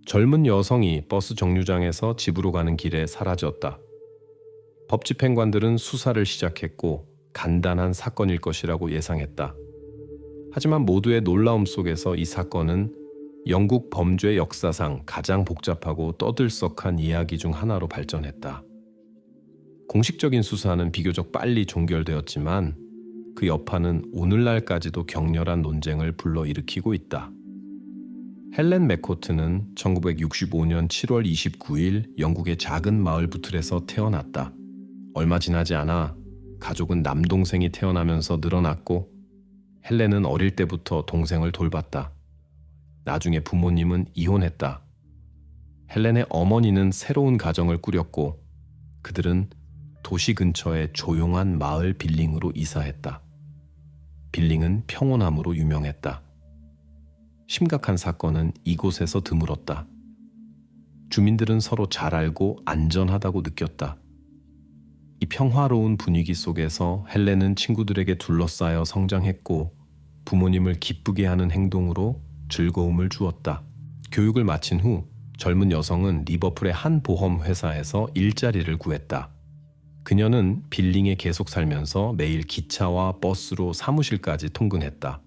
젊은 여성이 버스 정류장에서 집으로 가는 길에 사라졌다. 법 집행관들은 수사를 시작했고 간단한 사건일 것이라고 예상했다. 하지만 모두의 놀라움 속에서 이 사건은 영국 범죄 역사상 가장 복잡하고 떠들썩한 이야기 중 하나로 발전했다. 공식적인 수사는 비교적 빨리 종결되었지만 그 여파는 오늘날까지도 격렬한 논쟁을 불러일으키고 있다. 헬렌 맥코트는 1965년 7월 29일 영국의 작은 마을 부틀에서 태어났다. 얼마 지나지 않아 가족은 남동생이 태어나면서 늘어났고 헬렌은 어릴 때부터 동생을 돌봤다. 나중에 부모님은 이혼했다. 헬렌의 어머니는 새로운 가정을 꾸렸고 그들은 도시 근처의 조용한 마을 빌링으로 이사했다. 빌링은 평온함으로 유명했다. 심각한 사건은 이곳에서 드물었다. 주민들은 서로 잘 알고 안전하다고 느꼈다. 이 평화로운 분위기 속에서 헬렌은 친구들에게 둘러싸여 성장했고 부모님을 기쁘게 하는 행동으로 즐거움을 주었다. 교육을 마친 후 젊은 여성은 리버풀의 한 보험 회사에서 일자리를 구했다. 그녀는 빌링에 계속 살면서 매일 기차와 버스로 사무실까지 통근했다.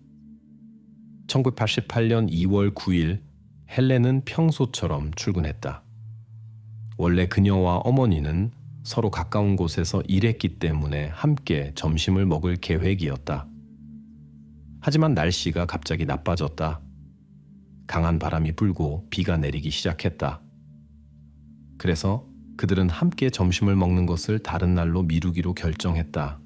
1988년 2월 9일 헬렌은 평소처럼 출근했다. 원래 그녀와 어머니는 서로 가까운 곳에서 일했기 때문에 함께 점심을 먹을 계획이었다. 하지만 날씨가 갑자기 나빠졌다. 강한 바람이 불고 비가 내리기 시작했다. 그래서 그들은 함께 점심을 먹는 것을 다른 날로 미루기로 결정했다.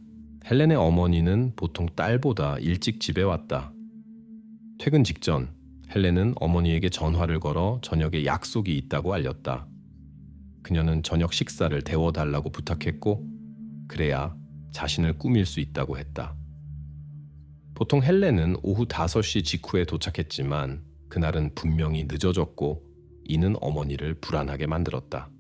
헬렌의 어머니는 보통 딸보다 일찍 집에 왔다. 퇴근 직전 헬렌은 어머니에게 전화를 걸어 저녁에 약속이 있다고 알렸다. 그녀는 저녁 식사를 데워달라고 부탁했고 그래야 자신을 꾸밀 수 있다고 했다. 보통 헬렌은 오후 5시 직후에 도착했지만 그날은 분명히 늦어졌고 이는 어머니를 불안하게 만들었다.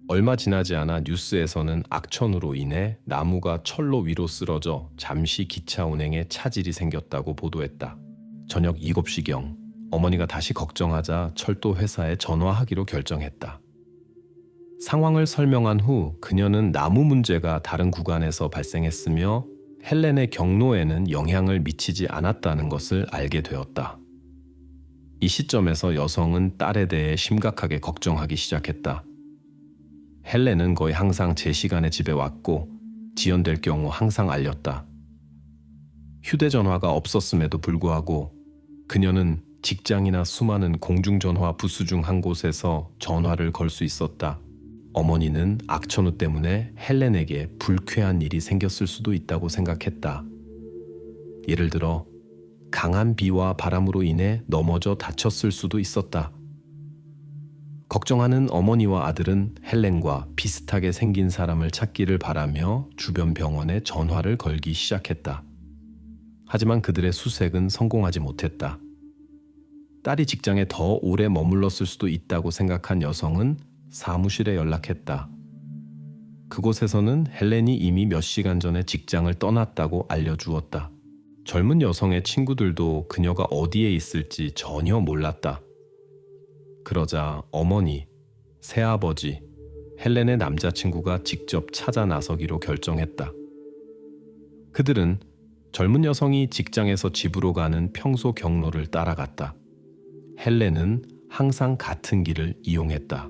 얼마 지나지 않아 뉴스에서는 악천후로 인해 나무가 철로 위로 쓰러져 잠시 기차 운행에 차질이 생겼다고 보도했다. 저녁 7시경 어머니가 다시 걱정하자 철도 회사에 전화하기로 결정했다. 상황을 설명한 후 그녀는 나무 문제가 다른 구간에서 발생했으며 헬렌의 경로에는 영향을 미치지 않았다는 것을 알게 되었다. 이 시점에서 여성은 딸에 대해 심각하게 걱정하기 시작했다. 헬렌은 거의 항상 제 시간에 집에 왔고 지연될 경우 항상 알렸다. 휴대전화가 없었음에도 불구하고 그녀는 직장이나 수많은 공중전화 부스 중 한 곳에서 전화를 걸 수 있었다. 어머니는 악천후 때문에 헬렌에게 불쾌한 일이 생겼을 수도 있다고 생각했다. 예를 들어 강한 비와 바람으로 인해 넘어져 다쳤을 수도 있었다. 걱정하는 어머니와 아들은 헬렌과 비슷하게 생긴 사람을 찾기를 바라며 주변 병원에 전화를 걸기 시작했다. 하지만 그들의 수색은 성공하지 못했다. 딸이 직장에 더 오래 머물렀을 수도 있다고 생각한 여성은 사무실에 연락했다. 그곳에서는 헬렌이 이미 몇 시간 전에 직장을 떠났다고 알려주었다. 젊은 여성의 친구들도 그녀가 어디에 있을지 전혀 몰랐다. 그러자 어머니, 새아버지, 헬렌의 남자친구가 직접 찾아 나서기로 결정했다. 그들은 젊은 여성이 직장에서 집으로 가는 평소 경로를 따라갔다. 헬렌은 항상 같은 길을 이용했다.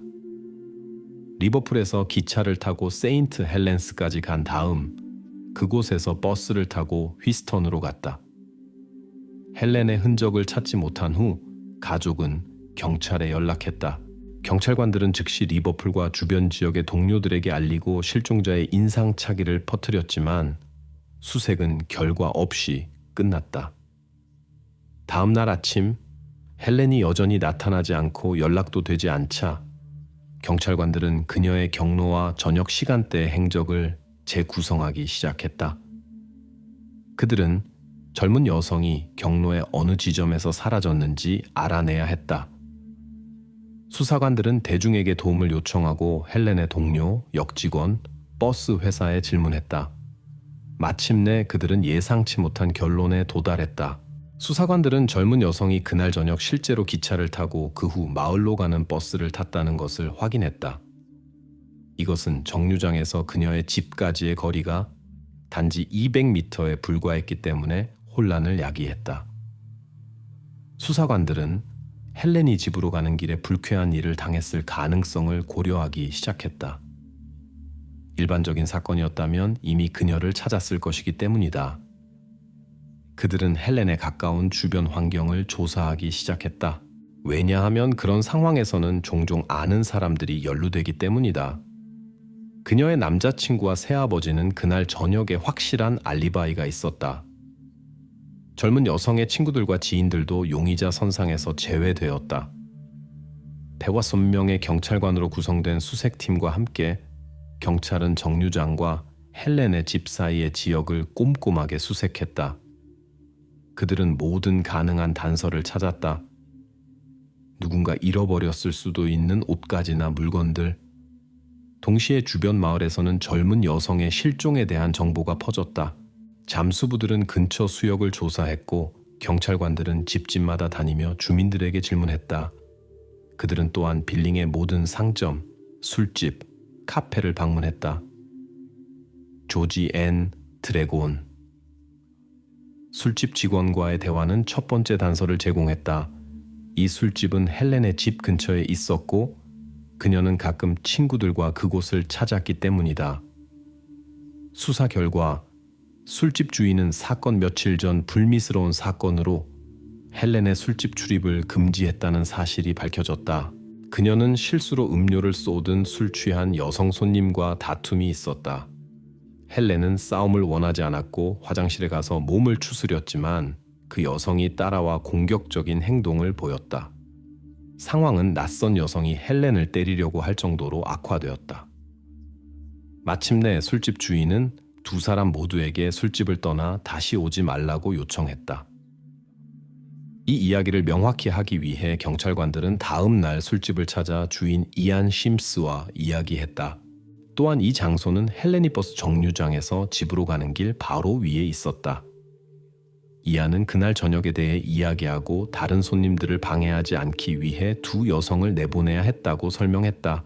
리버풀에서 기차를 타고 세인트 헬렌스까지 간 다음 그곳에서 버스를 타고 휘스턴으로 갔다. 헬렌의 흔적을 찾지 못한 후 가족은 경찰에 연락했다. 경찰관들은 즉시 리버풀과 주변 지역의 동료들에게 알리고 실종자의 인상착의를 퍼뜨렸지만 수색은 결과 없이 끝났다. 다음 날 아침 헬렌이 여전히 나타나지 않고 연락도 되지 않자 경찰관들은 그녀의 경로와 저녁 시간대의 행적을 재구성하기 시작했다. 그들은 젊은 여성이 경로의 어느 지점에서 사라졌는지 알아내야 했다. 수사관들은 대중에게 도움을 요청하고 헬렌의 동료, 역직원, 버스 회사에 질문했다. 마침내 그들은 예상치 못한 결론에 도달했다. 수사관들은 젊은 여성이 그날 저녁 실제로 기차를 타고 그 후 마을로 가는 버스를 탔다는 것을 확인했다. 이것은 정류장에서 그녀의 집까지의 거리가 단지 200m에 불과했기 때문에 혼란을 야기했다. 수사관들은 헬렌이 집으로 가는 길에 불쾌한 일을 당했을 가능성을 고려하기 시작했다. 일반적인 사건이었다면 이미 그녀를 찾았을 것이기 때문이다. 그들은 헬렌에 가까운 주변 환경을 조사하기 시작했다. 왜냐하면 그런 상황에서는 종종 아는 사람들이 연루되기 때문이다. 그녀의 남자친구와 새아버지는 그날 저녁에 확실한 알리바이가 있었다. 젊은 여성의 친구들과 지인들도 용의자 선상에서 제외되었다. 대화섯 명의 경찰관으로 구성된 수색팀과 함께 경찰은 정류장과 헬렌의 집 사이의 지역을 꼼꼼하게 수색했다. 그들은 모든 가능한 단서를 찾았다. 누군가 잃어버렸을 수도 있는 옷가지나 물건들. 동시에 주변 마을에서는 젊은 여성의 실종에 대한 정보가 퍼졌다. 잠수부들은 근처 수역을 조사했고 경찰관들은 집집마다 다니며 주민들에게 질문했다. 그들은 또한 빌링의 모든 상점, 술집, 카페를 방문했다. 조지 앤 드래곤. 술집 직원과의 대화는 첫 번째 단서를 제공했다. 이 술집은 헬렌의 집 근처에 있었고 그녀는 가끔 친구들과 그곳을 찾았기 때문이다. 수사 결과 술집 주인은 사건 며칠 전 불미스러운 사건으로 헬렌의 술집 출입을 금지했다는 사실이 밝혀졌다. 그녀는 실수로 음료를 쏟은 술 취한 여성 손님과 다툼이 있었다. 헬렌은 싸움을 원하지 않았고 화장실에 가서 몸을 추스렸지만 그 여성이 따라와 공격적인 행동을 보였다. 상황은 낯선 여성이 헬렌을 때리려고 할 정도로 악화되었다. 마침내 술집 주인은 두 사람 모두에게 술집을 떠나 다시 오지 말라고 요청했다. 이 이야기를 명확히 하기 위해 경찰관들은 다음 날 술집을 찾아 주인 이안 심스와 이야기했다. 또한 이 장소는 헬렌이 버스 정류장에서 집으로 가는 길 바로 위에 있었다. 이안은 그날 저녁에 대해 이야기하고 다른 손님들을 방해하지 않기 위해 두 여성을 내보내야 했다고 설명했다.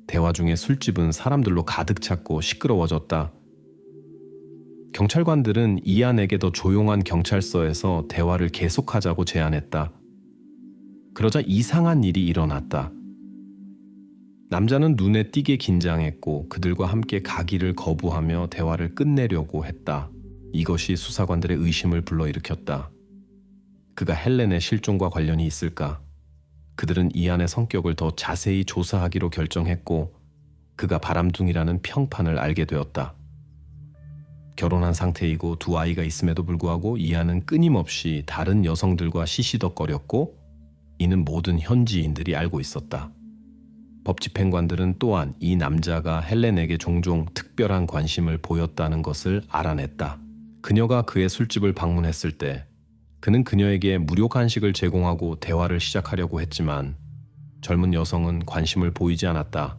대화 중에 술집은 사람들로 가득 찼고 시끄러워졌다. 경찰관들은 이안에게 더 조용한 경찰서에서 대화를 계속하자고 제안했다. 그러자 이상한 일이 일어났다. 남자는 눈에 띄게 긴장했고 그들과 함께 가기를 거부하며 대화를 끝내려고 했다. 이것이 수사관들의 의심을 불러일으켰다. 그가 헬렌의 실종과 관련이 있을까? 그들은 이안의 성격을 더 자세히 조사하기로 결정했고 그가 바람둥이라는 평판을 알게 되었다. 결혼한 상태이고 두 아이가 있음에도 불구하고 이안은 끊임없이 다른 여성들과 시시덕거렸고 이는 모든 현지인들이 알고 있었다. 법집행관들은 또한 이 남자가 헬렌에게 종종 특별한 관심을 보였다는 것을 알아냈다. 그녀가 그의 술집을 방문했을 때 그는 그녀에게 무료 간식을 제공하고 대화를 시작하려고 했지만 젊은 여성은 관심을 보이지 않았다.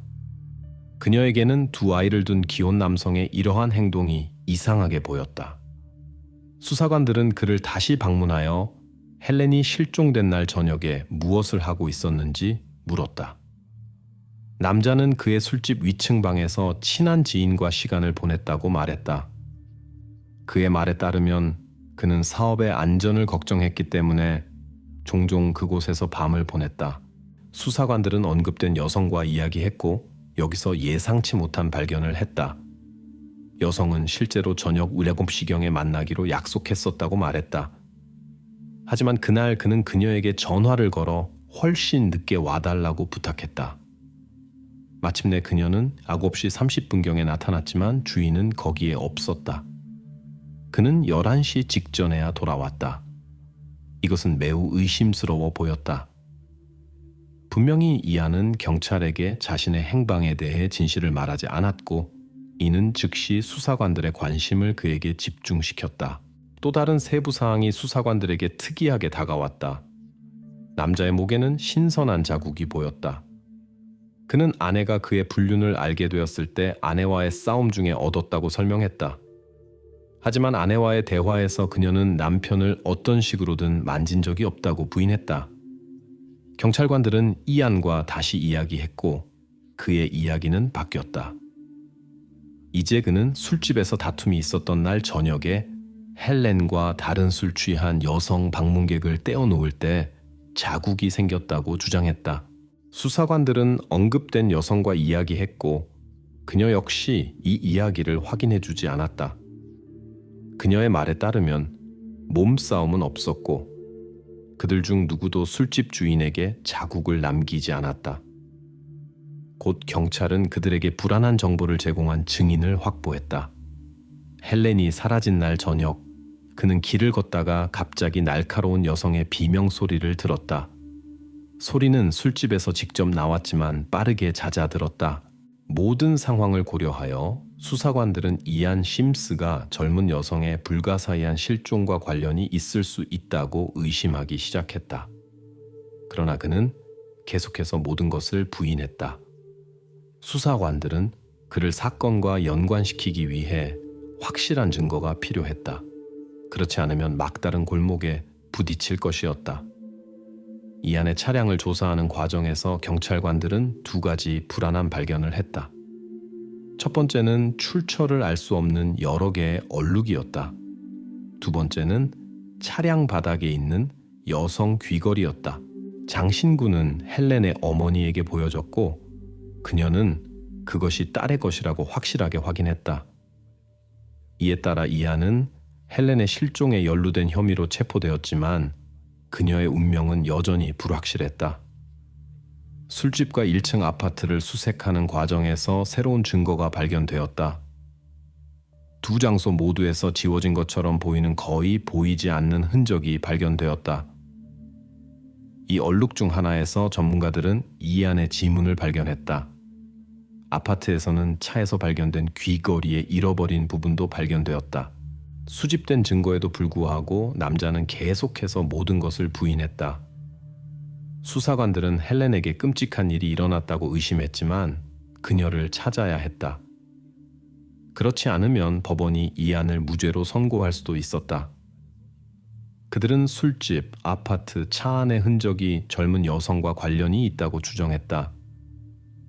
그녀에게는 두 아이를 둔 기혼 남성의 이러한 행동이 이상하게 보였다. 수사관들은 그를 다시 방문하여 헬렌이 실종된 날 저녁에 무엇을 하고 있었는지 물었다. 남자는 그의 술집 위층 방에서 친한 지인과 시간을 보냈다고 말했다. 그의 말에 따르면 그는 사업의 안전을 걱정했기 때문에 종종 그곳에서 밤을 보냈다. 수사관들은 언급된 여성과 이야기했고 여기서 예상치 못한 발견을 했다. 여성은 실제로 저녁 7시경에 만나기로 약속했었다고 말했다. 하지만 그날 그는 그녀에게 전화를 걸어 훨씬 늦게 와달라고 부탁했다. 마침내 그녀는 9시 30분경에 나타났지만 주인은 거기에 없었다. 그는 11시 직전에야 돌아왔다. 이것은 매우 의심스러워 보였다. 분명히 이안은 경찰에게 자신의 행방에 대해 진실을 말하지 않았고 이는 즉시 수사관들의 관심을 그에게 집중시켰다. 또 다른 세부 사항이 수사관들에게 특이하게 다가왔다. 남자의 목에는 신선한 자국이 보였다. 그는 아내가 그의 불륜을 알게 되었을 때 아내와의 싸움 중에 얻었다고 설명했다. 하지만 아내와의 대화에서 그녀는 남편을 어떤 식으로든 만진 적이 없다고 부인했다. 경찰관들은 이안과 다시 이야기했고 그의 이야기는 바뀌었다. 이제 그는 술집에서 다툼이 있었던 날 저녁에 헬렌과 다른 술 취한 여성 방문객을 떼어놓을 때 자국이 생겼다고 주장했다. 수사관들은 언급된 여성과 이야기했고 그녀 역시 이 이야기를 확인해주지 않았다. 그녀의 말에 따르면 몸싸움은 없었고 그들 중 누구도 술집 주인에게 자국을 남기지 않았다. 곧 경찰은 그들에게 불안한 정보를 제공한 증인을 확보했다. 헬렌이 사라진 날 저녁, 그는 길을 걷다가 갑자기 날카로운 여성의 비명 소리를 들었다. 소리는 술집에서 직접 나왔지만 빠르게 잦아들었다. 모든 상황을 고려하여 수사관들은 이안 심스가 젊은 여성의 불가사의한 실종과 관련이 있을 수 있다고 의심하기 시작했다. 그러나 그는 계속해서 모든 것을 부인했다. 수사관들은 그를 사건과 연관시키기 위해 확실한 증거가 필요했다. 그렇지 않으면 막다른 골목에 부딪힐 것이었다. 이안의 차량을 조사하는 과정에서 경찰관들은 두 가지 불안한 발견을 했다. 첫 번째는 출처를 알 수 없는 여러 개의 얼룩이었다. 두 번째는 차량 바닥에 있는 여성 귀걸이였다. 장신구는 헬렌의 어머니에게 보여졌고 그녀는 그것이 딸의 것이라고 확실하게 확인했다. 이에 따라 이안은 헬렌의 실종에 연루된 혐의로 체포되었지만 그녀의 운명은 여전히 불확실했다. 술집과 1층 아파트를 수색하는 과정에서 새로운 증거가 발견되었다. 두 장소 모두에서 지워진 것처럼 보이는 거의 보이지 않는 흔적이 발견되었다. 이 얼룩 중 하나에서 전문가들은 이안의 지문을 발견했다. 아파트에서는 차에서 발견된 귀걸이의 잃어버린 부분도 발견되었다. 수집된 증거에도 불구하고 남자는 계속해서 모든 것을 부인했다. 수사관들은 헬렌에게 끔찍한 일이 일어났다고 의심했지만 그녀를 찾아야 했다. 그렇지 않으면 법원이 이안을 무죄로 선고할 수도 있었다. 그들은 술집, 아파트, 차 안의 흔적이 젊은 여성과 관련이 있다고 주장했다.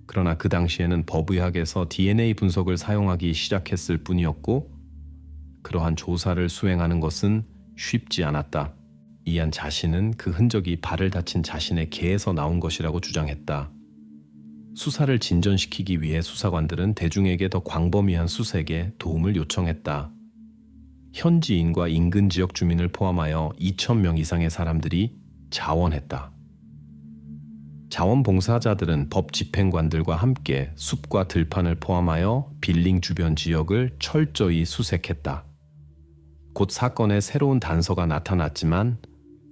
그러나 그 당시에는 법의학에서 DNA 분석을 사용하기 시작했을 뿐이었고 그러한 조사를 수행하는 것은 쉽지 않았다. 이안 자신은 그 흔적이 발을 다친 자신의 개에서 나온 것이라고 주장했다. 수사를 진전시키기 위해 수사관들은 대중에게 더 광범위한 수색에 도움을 요청했다. 현지인과 인근 지역 주민을 포함하여 2,000명 이상의 사람들이 자원했다. 자원봉사자들은 법 집행관들과 함께 숲과 들판을 포함하여 빌링 주변 지역을 철저히 수색했다. 곧 사건에 새로운 단서가 나타났지만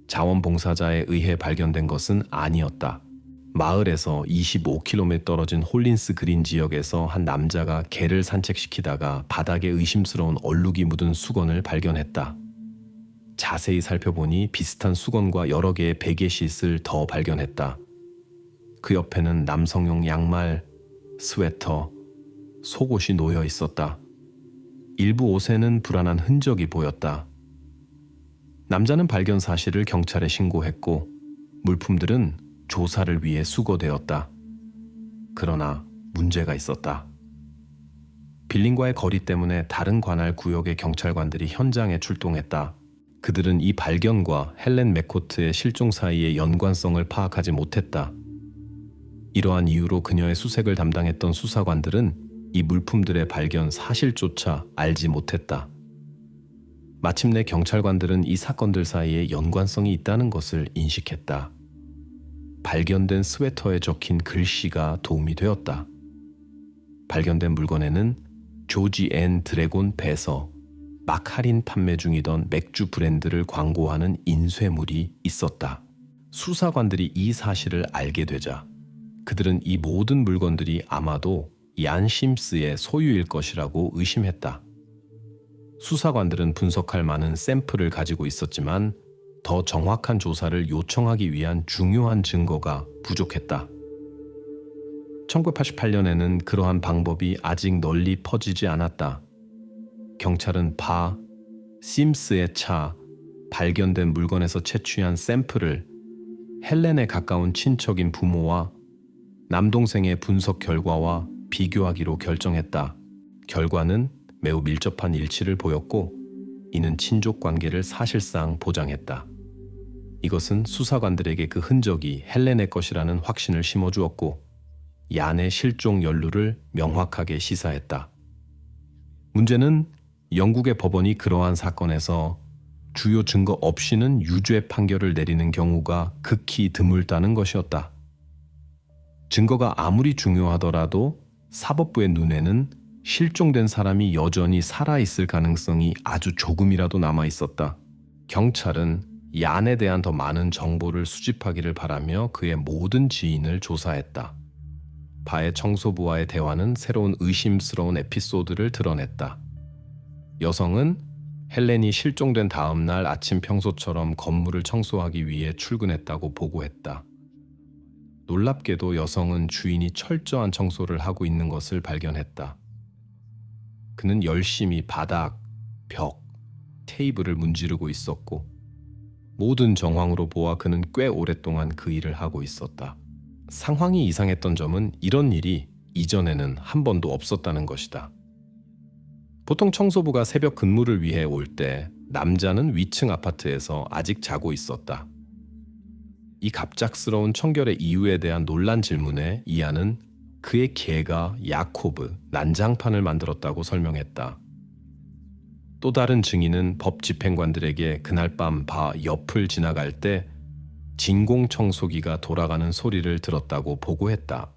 자원봉사자에 의해 발견된 것은 아니었다. 마을에서 25km 떨어진 홀린스 그린 지역에서 한 남자가 개를 산책시키다가 바닥에 의심스러운 얼룩이 묻은 수건을 발견했다. 자세히 살펴보니 비슷한 수건과 여러 개의 베개싯을 더 발견했다. 그 옆에는 남성용 양말, 스웨터, 속옷이 놓여 있었다. 일부 옷에는 불안한 흔적이 보였다. 남자는 발견 사실을 경찰에 신고했고 물품들은 조사를 위해 수거되었다. 그러나 문제가 있었다. 빌링과의 거리 때문에 다른 관할 구역의 경찰관들이 현장에 출동했다. 그들은 이 발견과 헬렌 맥코트의 실종 사이의 연관성을 파악하지 못했다. 이러한 이유로 그녀의 수색을 담당했던 수사관들은 이 물품들의 발견 사실조차 알지 못했다. 마침내 경찰관들은 이 사건들 사이에 연관성이 있다는 것을 인식했다. 발견된 스웨터에 적힌 글씨가 도움이 되었다. 발견된 물건에는 조지 앤 드래곤 배서, 막 할인 판매 중이던 맥주 브랜드를 광고하는 인쇄물이 있었다. 수사관들이 이 사실을 알게 되자 그들은 이 모든 물건들이 아마도 이안 심스의 소유일 것이라고 의심했다. 수사관들은 분석할 많은 샘플을 가지고 있었지만 더 정확한 조사를 요청하기 위한 중요한 증거가 부족했다. 1988년에는 그러한 방법이 아직 널리 퍼지지 않았다. 경찰은 바, 심스의 차, 발견된 물건에서 채취한 샘플을 헬렌에 가까운 친척인 부모와 남동생의 분석 결과와 비교하기로 결정했다. 결과는 매우 밀접한 일치를 보였고 이는 친족 관계를 사실상 보장했다. 이것은 수사관들에게 그 흔적이 헬렌의 것이라는 확신을 심어주었고 얀의 실종 연루를 명확하게 시사했다. 문제는 영국의 법원이 그러한 사건에서 주요 증거 없이는 유죄 판결을 내리는 경우가 극히 드물다는 것이었다. 증거가 아무리 중요하더라도 사법부의 눈에는 실종된 사람이 여전히 살아있을 가능성이 아주 조금이라도 남아 있었다. 경찰은 얀에 대한 더 많은 정보를 수집하기를 바라며 그의 모든 지인을 조사했다. 바의 청소부와의 대화는 새로운 의심스러운 에피소드를 드러냈다. 여성은 헬렌이 실종된 다음 날 아침 평소처럼 건물을 청소하기 위해 출근했다고 보고했다. 놀랍게도 여성은 주인이 철저한 청소를 하고 있는 것을 발견했다. 그는 열심히 바닥, 벽, 테이블을 문지르고 있었고 모든 정황으로 보아 그는 꽤 오랫동안 그 일을 하고 있었다. 상황이 이상했던 점은 이런 일이 이전에는 한 번도 없었다는 것이다. 보통 청소부가 새벽 근무를 위해 올 때 남자는 위층 아파트에서 아직 자고 있었다. 이 갑작스러운 청결의 이유에 대한 논란 질문에 이안은 그의 개가 야코브, 난장판을 만들었다고 설명했다. 또 다른 증인은 법 집행관들에게 그날 밤 바 옆을 지나갈 때 진공 청소기가 돌아가는 소리를 들었다고 보고했다.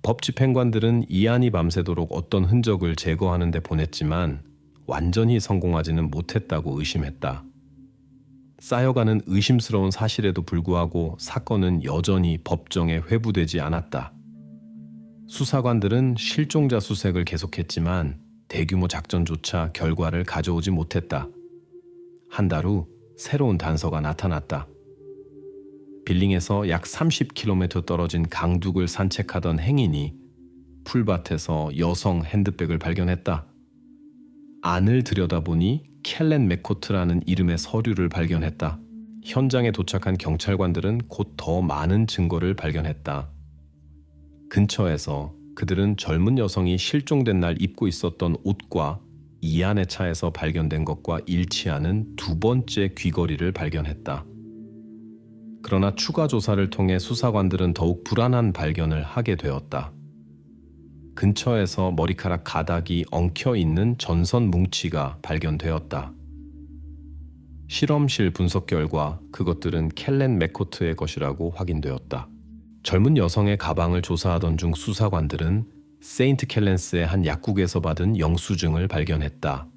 법 집행관들은 이안이 밤새도록 어떤 흔적을 제거하는 데 보냈지만 완전히 성공하지는 못했다고 의심했다. 쌓여가는 의심스러운 사실에도 불구하고 사건은 여전히 법정에 회부되지 않았다. 수사관들은 실종자 수색을 계속했지만 대규모 작전조차 결과를 가져오지 못했다. 한 달 후 새로운 단서가 나타났다. 빌링에서 약 30km 떨어진 강둑을 산책하던 행인이 풀밭에서 여성 핸드백을 발견했다. 안을 들여다보니 켈렌 맥코트라는 이름의 서류를 발견했다. 현장에 도착한 경찰관들은 곧 더 많은 증거를 발견했다. 근처에서 그들은 젊은 여성이 실종된 날 입고 있었던 옷과 이안의 차에서 발견된 것과 일치하는 두 번째 귀걸이를 발견했다. 그러나 추가 조사를 통해 수사관들은 더욱 불안한 발견을 하게 되었다. 근처에서 머리카락 가닥이 엉켜 있는 전선 뭉치가 발견되었다. 실험실 분석 결과 그것들은 켈렌 맥코트의 것이라고 확인되었다. 젊은 여성의 가방을 조사하던 중 수사관들은 세인트 켈렌스의 한 약국에서 받은 영수증을 발견했다.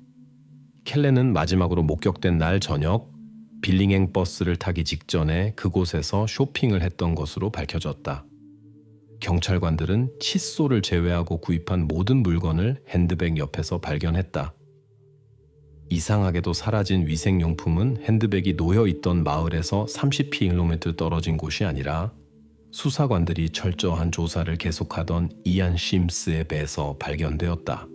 켈렌은 마지막으로 목격된 날 저녁 빌링행 버스를 타기 직전에 그곳에서 쇼핑을 했던 것으로 밝혀졌다. 경찰관들은 칫솔을 제외하고 구입한 모든 물건을 핸드백 옆에서 발견했다. 이상하게도 사라진 위생용품은 핸드백이 놓여있던 마을에서 30km 떨어진 곳이 아니라 수사관들이 철저한 조사를 계속하던 이안 심스의 배에서 발견되었다.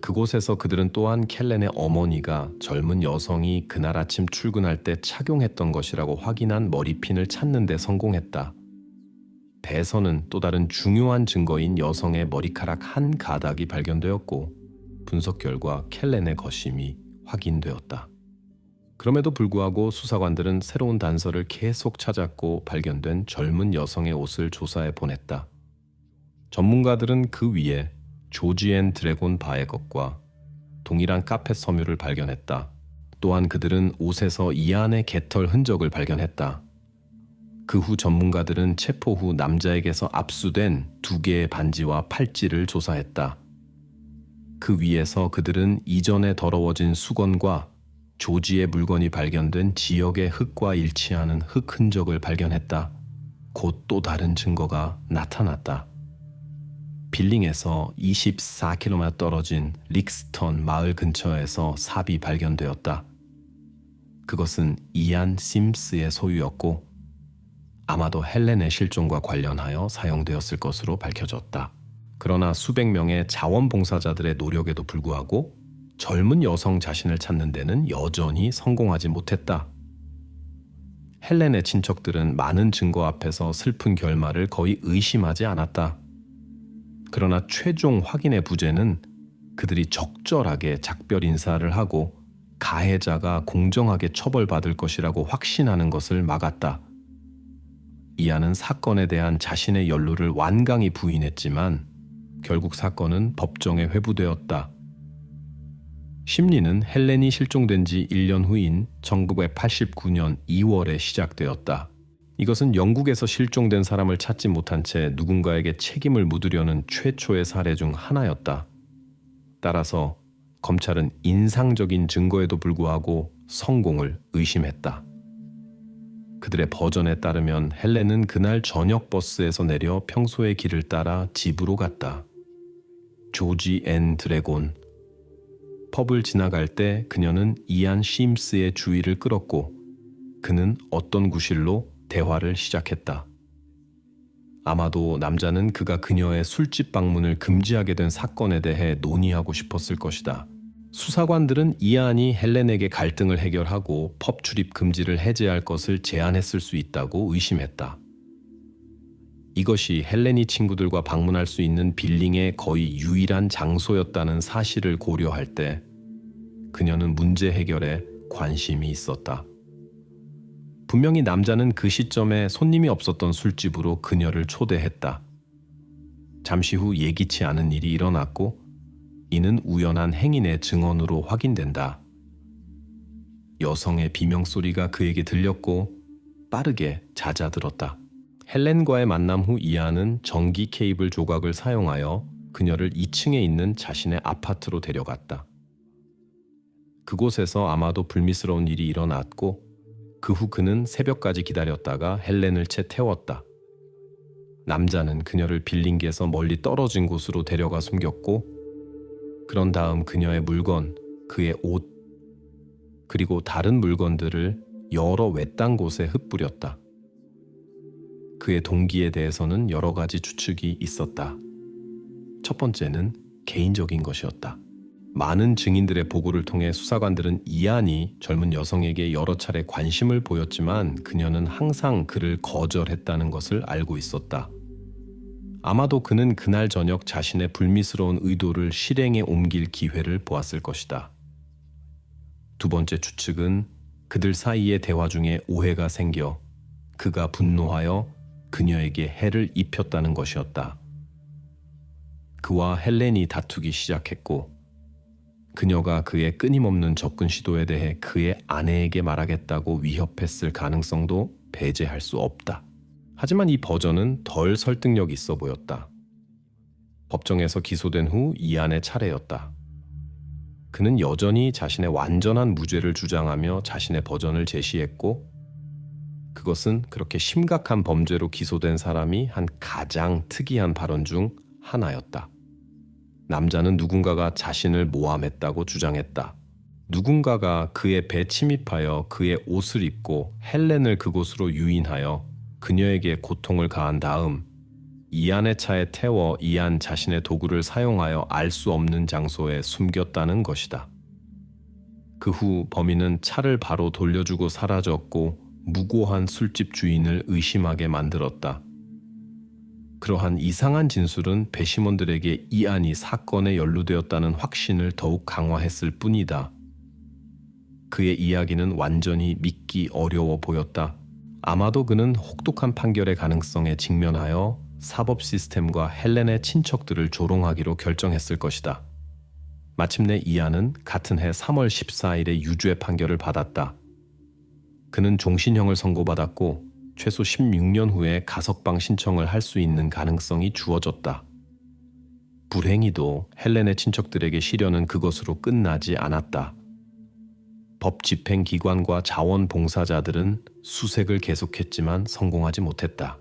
그곳에서 그들은 또한 켈렌의 어머니가 젊은 여성이 그날 아침 출근할 때 착용했던 것이라고 확인한 머리핀을 찾는 데 성공했다. 배에서는 또 다른 중요한 증거인 여성의 머리카락 한 가닥이 발견되었고 분석 결과 켈렌의 것임이 확인되었다. 그럼에도 불구하고 수사관들은 새로운 단서를 계속 찾았고 발견된 젊은 여성의 옷을 조사해 보냈다. 전문가들은 그 위에 조지 앤 드래곤 바의 것과 동일한 카펫 섬유를 발견했다. 또한 그들은 옷에서 이안의 개털 흔적을 발견했다. 그 후 전문가들은 체포 후 남자에게서 압수된 2개의 반지와 팔찌를 조사했다. 그 위에서 그들은 이전에 더러워진 수건과 조지의 물건이 발견된 지역의 흙과 일치하는 흙 흔적을 발견했다. 곧 또 다른 증거가 나타났다. 빌링에서 24km 떨어진 릭스턴 마을 근처에서 삽이 발견되었다. 그것은 이안 심스의 소유였고 아마도 헬렌의 실종과 관련하여 사용되었을 것으로 밝혀졌다. 그러나 수백 명의 자원봉사자들의 노력에도 불구하고 젊은 여성 자신을 찾는 데는 여전히 성공하지 못했다. 헬렌의 친척들은 많은 증거 앞에서 슬픈 결말을 거의 의심하지 않았다. 그러나 최종 확인의 부재는 그들이 적절하게 작별 인사를 하고 가해자가 공정하게 처벌받을 것이라고 확신하는 것을 막았다. 이안은 사건에 대한 자신의 연루를 완강히 부인했지만 결국 사건은 법정에 회부되었다. 심리는 헬렌이 실종된 지 1년 후인 1989년 2월에 시작되었다. 이것은 영국에서 실종된 사람을 찾지 못한 채 누군가에게 책임을 묻으려는 최초의 사례 중 하나였다. 따라서 검찰은 인상적인 증거에도 불구하고 성공을 의심했다. 그들의 버전에 따르면 헬렌은 그날 저녁 버스에서 내려 평소의 길을 따라 집으로 갔다. 조지 앤 드래곤. 펍을 지나갈 때 그녀는 이안 심스의 주의를 끌었고 그는 어떤 구실로 대화를 시작했다. 아마도 남자는 그가 그녀의 술집 방문을 금지하게 된 사건에 대해 논의하고 싶었을 것이다. 수사관들은 이안이 헬렌에게 갈등을 해결하고 펍 출입 금지를 해제할 것을 제안했을 수 있다고 의심했다. 이것이 헬렌이 친구들과 방문할 수 있는 빌링의 거의 유일한 장소였다는 사실을 고려할 때 그녀는 문제 해결에 관심이 있었다. 분명히 남자는 그 시점에 손님이 없었던 술집으로 그녀를 초대했다. 잠시 후 예기치 않은 일이 일어났고 이는 우연한 행인의 증언으로 확인된다. 여성의 비명소리가 그에게 들렸고 빠르게 잦아들었다. 헬렌과의 만남 후 이안은 전기 케이블 조각을 사용하여 그녀를 2층에 있는 자신의 아파트로 데려갔다. 그곳에서 아마도 불미스러운 일이 일어났고 그 후 그는 새벽까지 기다렸다가 헬렌을 채 태웠다. 남자는 그녀를 빌링에서 멀리 떨어진 곳으로 데려가 숨겼고 그런 다음 그녀의 물건, 그의 옷, 그리고 다른 물건들을 여러 외딴 곳에 흩뿌렸다. 그의 동기에 대해서는 여러 가지 추측이 있었다. 첫 번째는 개인적인 것이었다. 많은 증인들의 보고를 통해 수사관들은 이안이 젊은 여성에게 여러 차례 관심을 보였지만 그녀는 항상 그를 거절했다는 것을 알고 있었다. 아마도 그는 그날 저녁 자신의 불미스러운 의도를 실행에 옮길 기회를 보았을 것이다. 두 번째 추측은 그들 사이의 대화 중에 오해가 생겨 그가 분노하여 그녀에게 해를 입혔다는 것이었다. 그와 헬렌이 다투기 시작했고 그녀가 그의 끊임없는 접근 시도에 대해 그의 아내에게 말하겠다고 위협했을 가능성도 배제할 수 없다. 하지만 이 버전은 덜 설득력 있어 보였다. 법정에서 기소된 후 이안의 차례였다. 그는 여전히 자신의 완전한 무죄를 주장하며 자신의 버전을 제시했고 그것은 그렇게 심각한 범죄로 기소된 사람이 한 가장 특이한 발언 중 하나였다. 남자는 누군가가 자신을 모함했다고 주장했다. 누군가가 그의 배에 침입하여 그의 옷을 입고 헬렌을 그곳으로 유인하여 그녀에게 고통을 가한 다음 이안의 차에 태워 이안 자신의 도구를 사용하여 알 수 없는 장소에 숨겼다는 것이다. 그 후 범인은 차를 바로 돌려주고 사라졌고 무고한 술집 주인을 의심하게 만들었다. 그러한 이상한 진술은 배심원들에게 이안이 사건에 연루되었다는 확신을 더욱 강화했을 뿐이다. 그의 이야기는 완전히 믿기 어려워 보였다. 아마도 그는 혹독한 판결의 가능성에 직면하여 사법 시스템과 헬렌의 친척들을 조롱하기로 결정했을 것이다. 마침내 이안은 같은 해 3월 14일에 유죄 판결을 받았다. 그는 종신형을 선고받았고 최소 16년 후에 가석방 신청을 할 수 있는 가능성이 주어졌다. 불행히도 헬렌의 친척들에게 시련은 그것으로 끝나지 않았다. 법 집행기관과 자원봉사자들은 수색을 계속했지만 성공하지 못했다.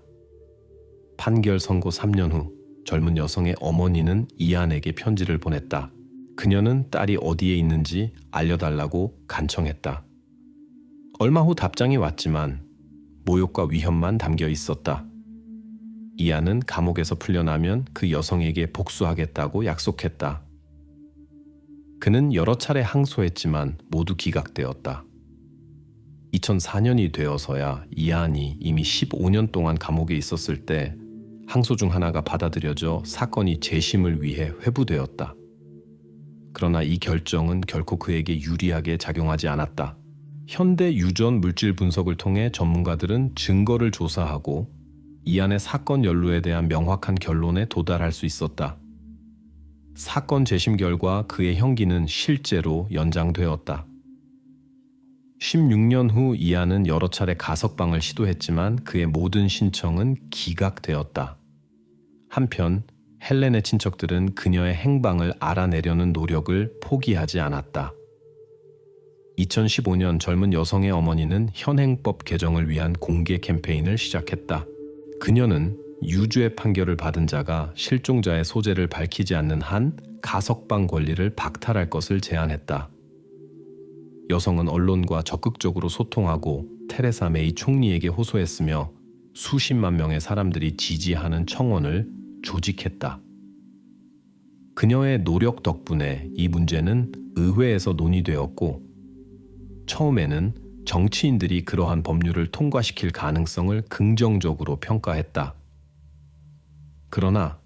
판결 선고 3년 후 젊은 여성의 어머니는 이안에게 편지를 보냈다. 그녀는 딸이 어디에 있는지 알려달라고 간청했다. 얼마 후 답장이 왔지만 모욕과 위협만 담겨 있었다. 이안은 감옥에서 풀려나면 그 여성에게 복수하겠다고 약속했다. 그는 여러 차례 항소했지만 모두 기각되었다. 2004년이 되어서야 이안이 이미 15년 동안 감옥에 있었을 때 항소 중 하나가 받아들여져 사건이 재심을 위해 회부되었다. 그러나 이 결정은 결코 그에게 유리하게 작용하지 않았다. 현대 유전 물질 분석을 통해 전문가들은 증거를 조사하고 이안의 사건 연루에 대한 명확한 결론에 도달할 수 있었다. 사건 재심 결과 그의 형기는 실제로 연장되었다. 16년 후 이안은 여러 차례 가석방을 시도했지만 그의 모든 신청은 기각되었다. 한편 헬렌의 친척들은 그녀의 행방을 알아내려는 노력을 포기하지 않았다. 2015년 젊은 여성의 어머니는 현행법 개정을 위한 공개 캠페인을 시작했다. 그녀는 유죄 판결을 받은 자가 실종자의 소재를 밝히지 않는 한 가석방 권리를 박탈할 것을 제안했다. 여성은 언론과 적극적으로 소통하고 테레사 메이 총리에게 호소했으며 수십만 명의 사람들이 지지하는 청원을 조직했다. 그녀의 노력 덕분에 이 문제는 의회에서 논의되었고 처음에는 정치인들이 그러한 법률을 통과시킬 가능성을 긍정적으로 평가했다. 그러나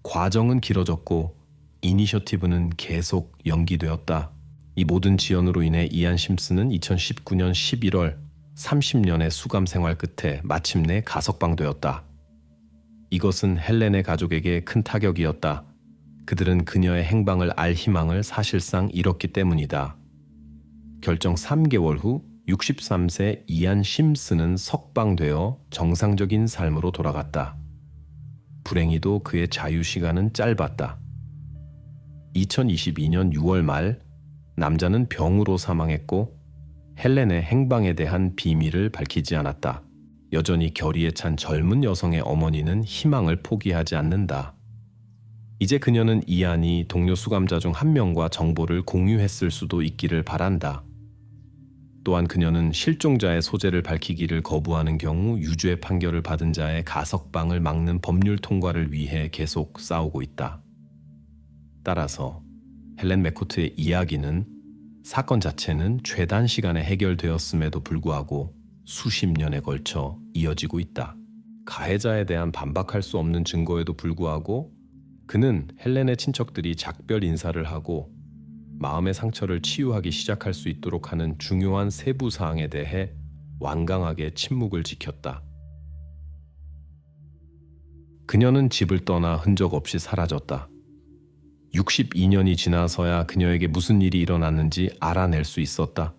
과정은 길어졌고 이니셔티브는 계속 연기되었다. 이 모든 지연으로 인해 이안 심슨은 2019년 11월 30년의 수감 생활 끝에 마침내 가석방되었다. 이것은 헬렌의 가족에게 큰 타격이었다. 그들은 그녀의 행방을 알 희망을 사실상 잃었기 때문이다. 결정 3개월 후 63세 이안 심슨은 석방되어 정상적인 삶으로 돌아갔다. 불행히도 그의 자유 시간은 짧았다. 2022년 6월 말 남자는 병으로 사망했고 헬렌의 행방에 대한 비밀을 밝히지 않았다. 여전히 결의에 찬 젊은 여성의 어머니는 희망을 포기하지 않는다. 이제 그녀는 이안이 동료 수감자 중 한 명과 정보를 공유했을 수도 있기를 바란다. 또한 그녀는 실종자의 소재를 밝히기를 거부하는 경우 유죄 판결을 받은 자의 가석방을 막는 법률 통과를 위해 계속 싸우고 있다. 따라서 헬렌 맥코트의 이야기는 사건 자체는 최단 시간에 해결되었음에도 불구하고 수십 년에 걸쳐 이어지고 있다. 가해자에 대한 반박할 수 없는 증거에도 불구하고 그는 헬렌의 친척들이 작별 인사를 하고 마음의 상처를 치유하기 시작할 수 있도록 하는 중요한 세부 사항에 대해 완강하게 침묵을 지켰다. 그녀는 집을 떠나 흔적 없이 사라졌다. 62년이 지나서야 그녀에게 무슨 일이 일어났는지 알아낼 수 있었다.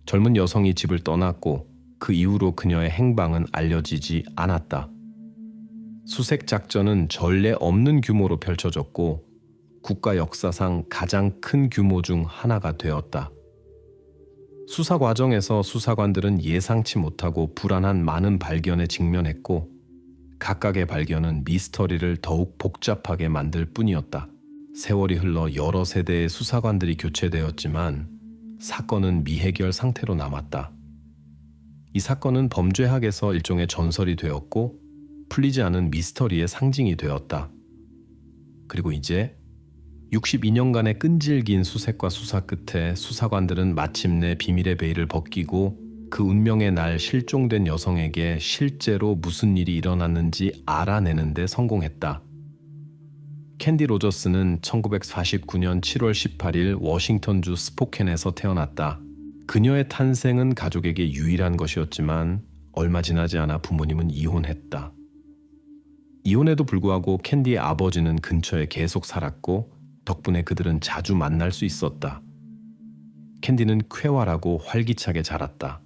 젊은 여성이 집을 떠났고 그 이후로 그녀의 행방은 알려지지 않았다. 수색 작전은 전례 없는 규모로 펼쳐졌고 국가 역사상 가장 큰 규모 중 하나가 되었다. 수사 과정에서 수사관들은 예상치 못하고 불안한 많은 발견에 직면했고 각각의 발견은 미스터리를 더욱 복잡하게 만들 뿐이었다. 세월이 흘러 여러 세대의 수사관들이 교체되었지만 사건은 미해결 상태로 남았다. 이 사건은 범죄학에서 일종의 전설이 되었고 풀리지 않은 미스터리의 상징이 되었다. 그리고 이제 62년간의 끈질긴 수색과 수사 끝에 수사관들은 마침내 비밀의 베일을 벗기고 그 운명의 날 실종된 여성에게 실제로 무슨 일이 일어났는지 알아내는 데 성공했다. 캔디 로저스는 1949년 7월 18일 워싱턴주 스포켄에서 태어났다. 그녀의 탄생은 가족에게 유일한 것이었지만 얼마 지나지 않아 부모님은 이혼했다. 이혼에도 불구하고 캔디의 아버지는 근처에 계속 살았고 덕분에 그들은 자주 만날 수 있었다. 캔디는 쾌활하고 활기차게 자랐다.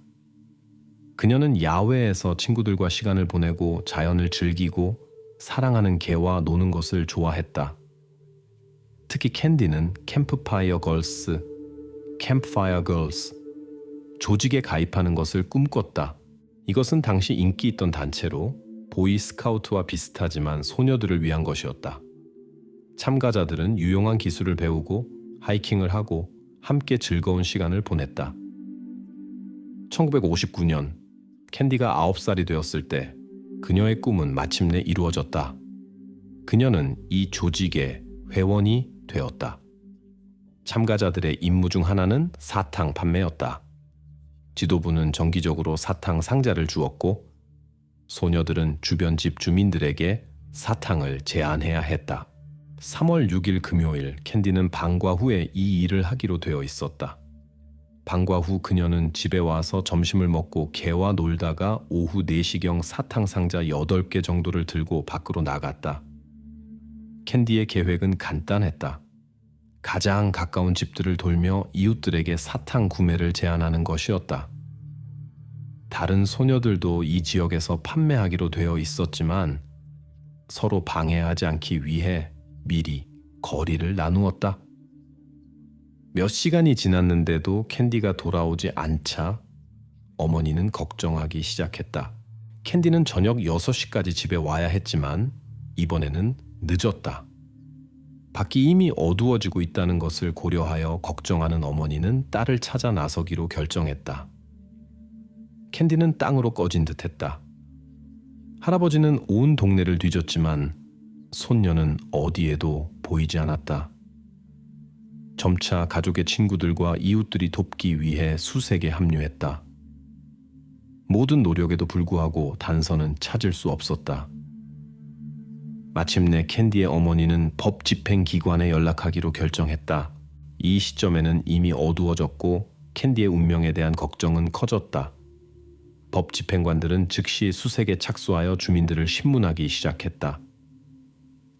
그녀는 야외에서 친구들과 시간을 보내고 자연을 즐기고 사랑하는 개와 노는 것을 좋아했다. 특히 캔디는 캠프파이어 걸스, 조직에 가입하는 것을 꿈꿨다. 이것은 당시 인기 있던 단체로 보이 스카우트와 비슷하지만 소녀들을 위한 것이었다. 참가자들은 유용한 기술을 배우고 하이킹을 하고 함께 즐거운 시간을 보냈다. 1959년 캔디가 9살이 되었을 때 그녀의 꿈은 마침내 이루어졌다. 그녀는 이 조직의 회원이 되었다. 참가자들의 임무 중 하나는 사탕 판매였다. 지도부는 정기적으로 사탕 상자를 주었고 소녀들은 주변 집 주민들에게 사탕을 제안해야 했다. 3월 6일 금요일 캔디는 방과 후에 이 일을 하기로 되어 있었다. 방과 후 그녀는 집에 와서 점심을 먹고 개와 놀다가 오후 4시경 사탕 상자 8개 정도를 들고 밖으로 나갔다. 캔디의 계획은 간단했다. 가장 가까운 집들을 돌며 이웃들에게 사탕 구매를 제안하는 것이었다. 다른 소녀들도 이 지역에서 판매하기로 되어 있었지만 서로 방해하지 않기 위해 미리 거리를 나누었다. 몇 시간이 지났는데도 캔디가 돌아오지 않자 어머니는 걱정하기 시작했다. 캔디는 저녁 6시까지 집에 와야 했지만 이번에는 늦었다. 밖이 이미 어두워지고 있다는 것을 고려하여 걱정하는 어머니는 딸을 찾아 나서기로 결정했다. 캔디는 땅으로 꺼진 듯했다. 할아버지는 온 동네를 뒤졌지만 손녀는 어디에도 보이지 않았다. 점차 가족의 친구들과 이웃들이 돕기 위해 수색에 합류했다. 모든 노력에도 불구하고 단서는 찾을 수 없었다. 마침내 캔디의 어머니는 법 집행기관에 연락하기로 결정했다. 이 시점에는 이미 어두워졌고 캔디의 운명에 대한 걱정은 커졌다. 법 집행관들은 즉시 수색에 착수하여 주민들을 신문하기 시작했다.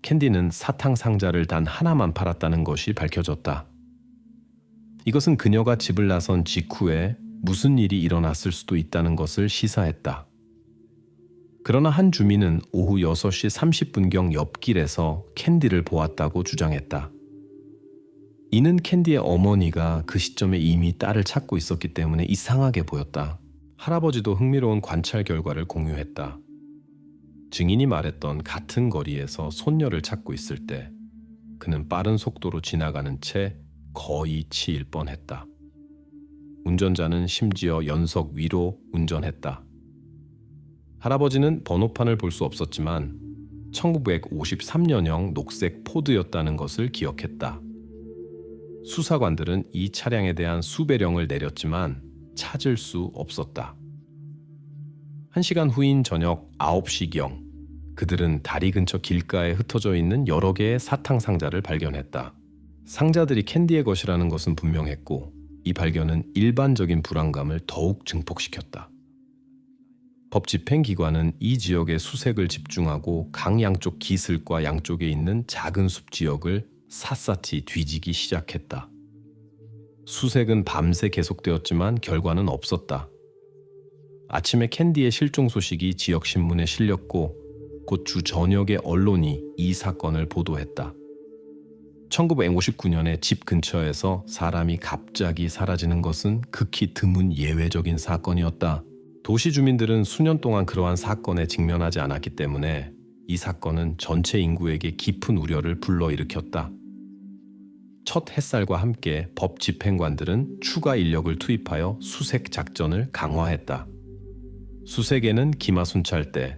캔디는 사탕 상자를 단 하나만 팔았다는 것이 밝혀졌다. 이것은 그녀가 집을 나선 직후에 무슨 일이 일어났을 수도 있다는 것을 시사했다. 그러나 한 주민은 오후 6시 30분경 옆길에서 캔디를 보았다고 주장했다. 이는 캔디의 어머니가 그 시점에 이미 딸을 찾고 있었기 때문에 이상하게 보였다. 할아버지도 흥미로운 관찰 결과를 공유했다. 증인이 말했던 같은 거리에서 손녀를 찾고 있을 때 그는 빠른 속도로 지나가는 채 거의 치일 뻔했다. 운전자는 심지어 연석 위로 운전했다. 할아버지는 번호판을 볼 수 없었지만 1953년형 녹색 포드였다는 것을 기억했다. 수사관들은 이 차량에 대한 수배령을 내렸지만 찾을 수 없었다. 1시간 후인 저녁 9시경 그들은 다리 근처 길가에 흩어져 있는 여러 개의 사탕 상자를 발견했다. 상자들이 캔디의 것이라는 것은 분명했고 이 발견은 일반적인 불안감을 더욱 증폭시켰다. 법 집행기관은 이 지역의 수색을 집중하고 강 양쪽 기슭과 양쪽에 있는 작은 숲 지역을 샅샅이 뒤지기 시작했다. 수색은 밤새 계속되었지만 결과는 없었다. 아침에 캔디의 실종 소식이 지역 신문에 실렸고 곧 주 전역의 언론이 이 사건을 보도했다. 1959년에 집 근처에서 사람이 갑자기 사라지는 것은 극히 드문 예외적인 사건이었다. 도시 주민들은 수년 동안 그러한 사건에 직면하지 않았기 때문에 이 사건은 전체 인구에게 깊은 우려를 불러일으켰다. 첫 햇살과 함께 법 집행관들은 추가 인력을 투입하여 수색 작전을 강화했다. 수색에는 기마순찰대,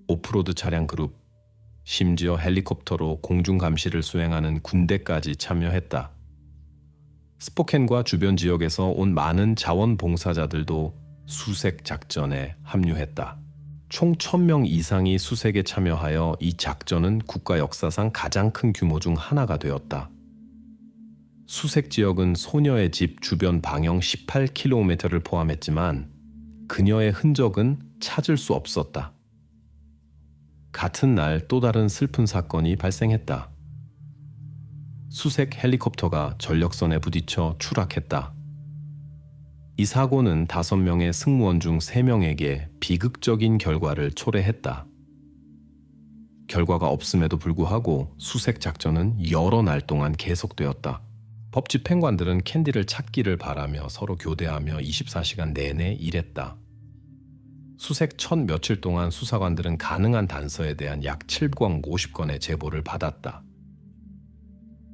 오프로드 차량 그룹, 심지어 헬리콥터로 공중 감시를 수행하는 군대까지 참여했다. 스포켄과 주변 지역에서 온 많은 자원봉사자들도 수색 작전에 합류했다. 총 1,000명 이상이 수색에 참여하여 이 작전은 국가 역사상 가장 큰 규모 중 하나가 되었다. 수색 지역은 소녀의 집 주변 방형 18km를 포함했지만 그녀의 흔적은 찾을 수 없었다. 같은 날 또 다른 슬픈 사건이 발생했다. 수색 헬리콥터가 전력선에 부딪혀 추락했다. 이 사고는 5명의 승무원 중 3명에게 비극적인 결과를 초래했다. 결과가 없음에도 불구하고 수색 작전은 여러 날 동안 계속되었다. 법 집행관들은 캔디를 찾기를 바라며 서로 교대하며 24시간 내내 일했다. 수색 첫 며칠 동안 수사관들은 가능한 단서에 대한 약 750건의 제보를 받았다.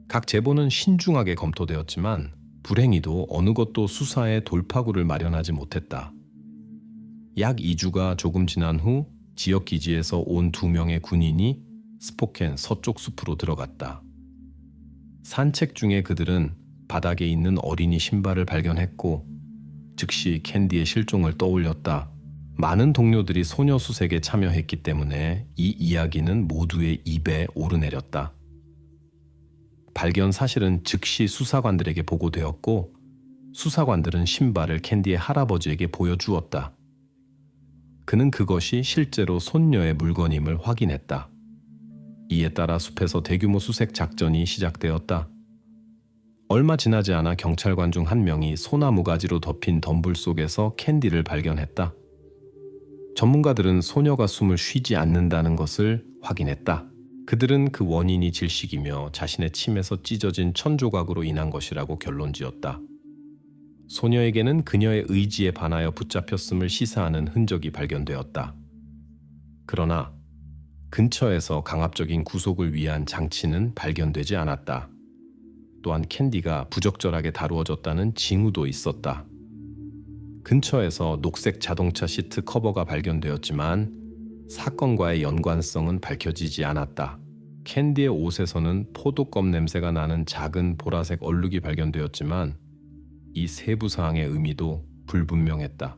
각 제보는 신중하게 검토되었지만 불행히도 어느 것도 수사에 돌파구를 마련하지 못했다. 약 2주가 조금 지난 후 지역 기지에서 온 2명의 군인이 스포켄 서쪽 숲으로 들어갔다. 산책 중에 그들은 바닥에 있는 어린이 신발을 발견했고 즉시 캔디의 실종을 떠올렸다. 많은 동료들이 소녀 수색에 참여했기 때문에 이 이야기는 모두의 입에 오르내렸다. 발견 사실은 즉시 수사관들에게 보고되었고 수사관들은 신발을 캔디의 할아버지에게 보여주었다. 그는 그것이 실제로 손녀의 물건임을 확인했다. 이에 따라 숲에서 대규모 수색 작전이 시작되었다. 얼마 지나지 않아 경찰관 중 한 명이 소나무 가지로 덮인 덤불 속에서 캔디를 발견했다. 전문가들은 소녀가 숨을 쉬지 않는다는 것을 확인했다. 그들은 그 원인이 질식이며 자신의 침에서 찢어진 천조각으로 인한 것이라고 결론지었다. 소녀에게는 그녀의 의지에 반하여 붙잡혔음을 시사하는 흔적이 발견되었다. 그러나 근처에서 강압적인 구속을 위한 장치는 발견되지 않았다. 또한 캔디가 부적절하게 다루어졌다는 징후도 있었다. 근처에서 녹색 자동차 시트 커버가 발견되었지만 사건과의 연관성은 밝혀지지 않았다. 캔디의 옷에서는 포도껌 냄새가 나는 작은 보라색 얼룩이 발견되었지만 이 세부 사항의 의미도 불분명했다.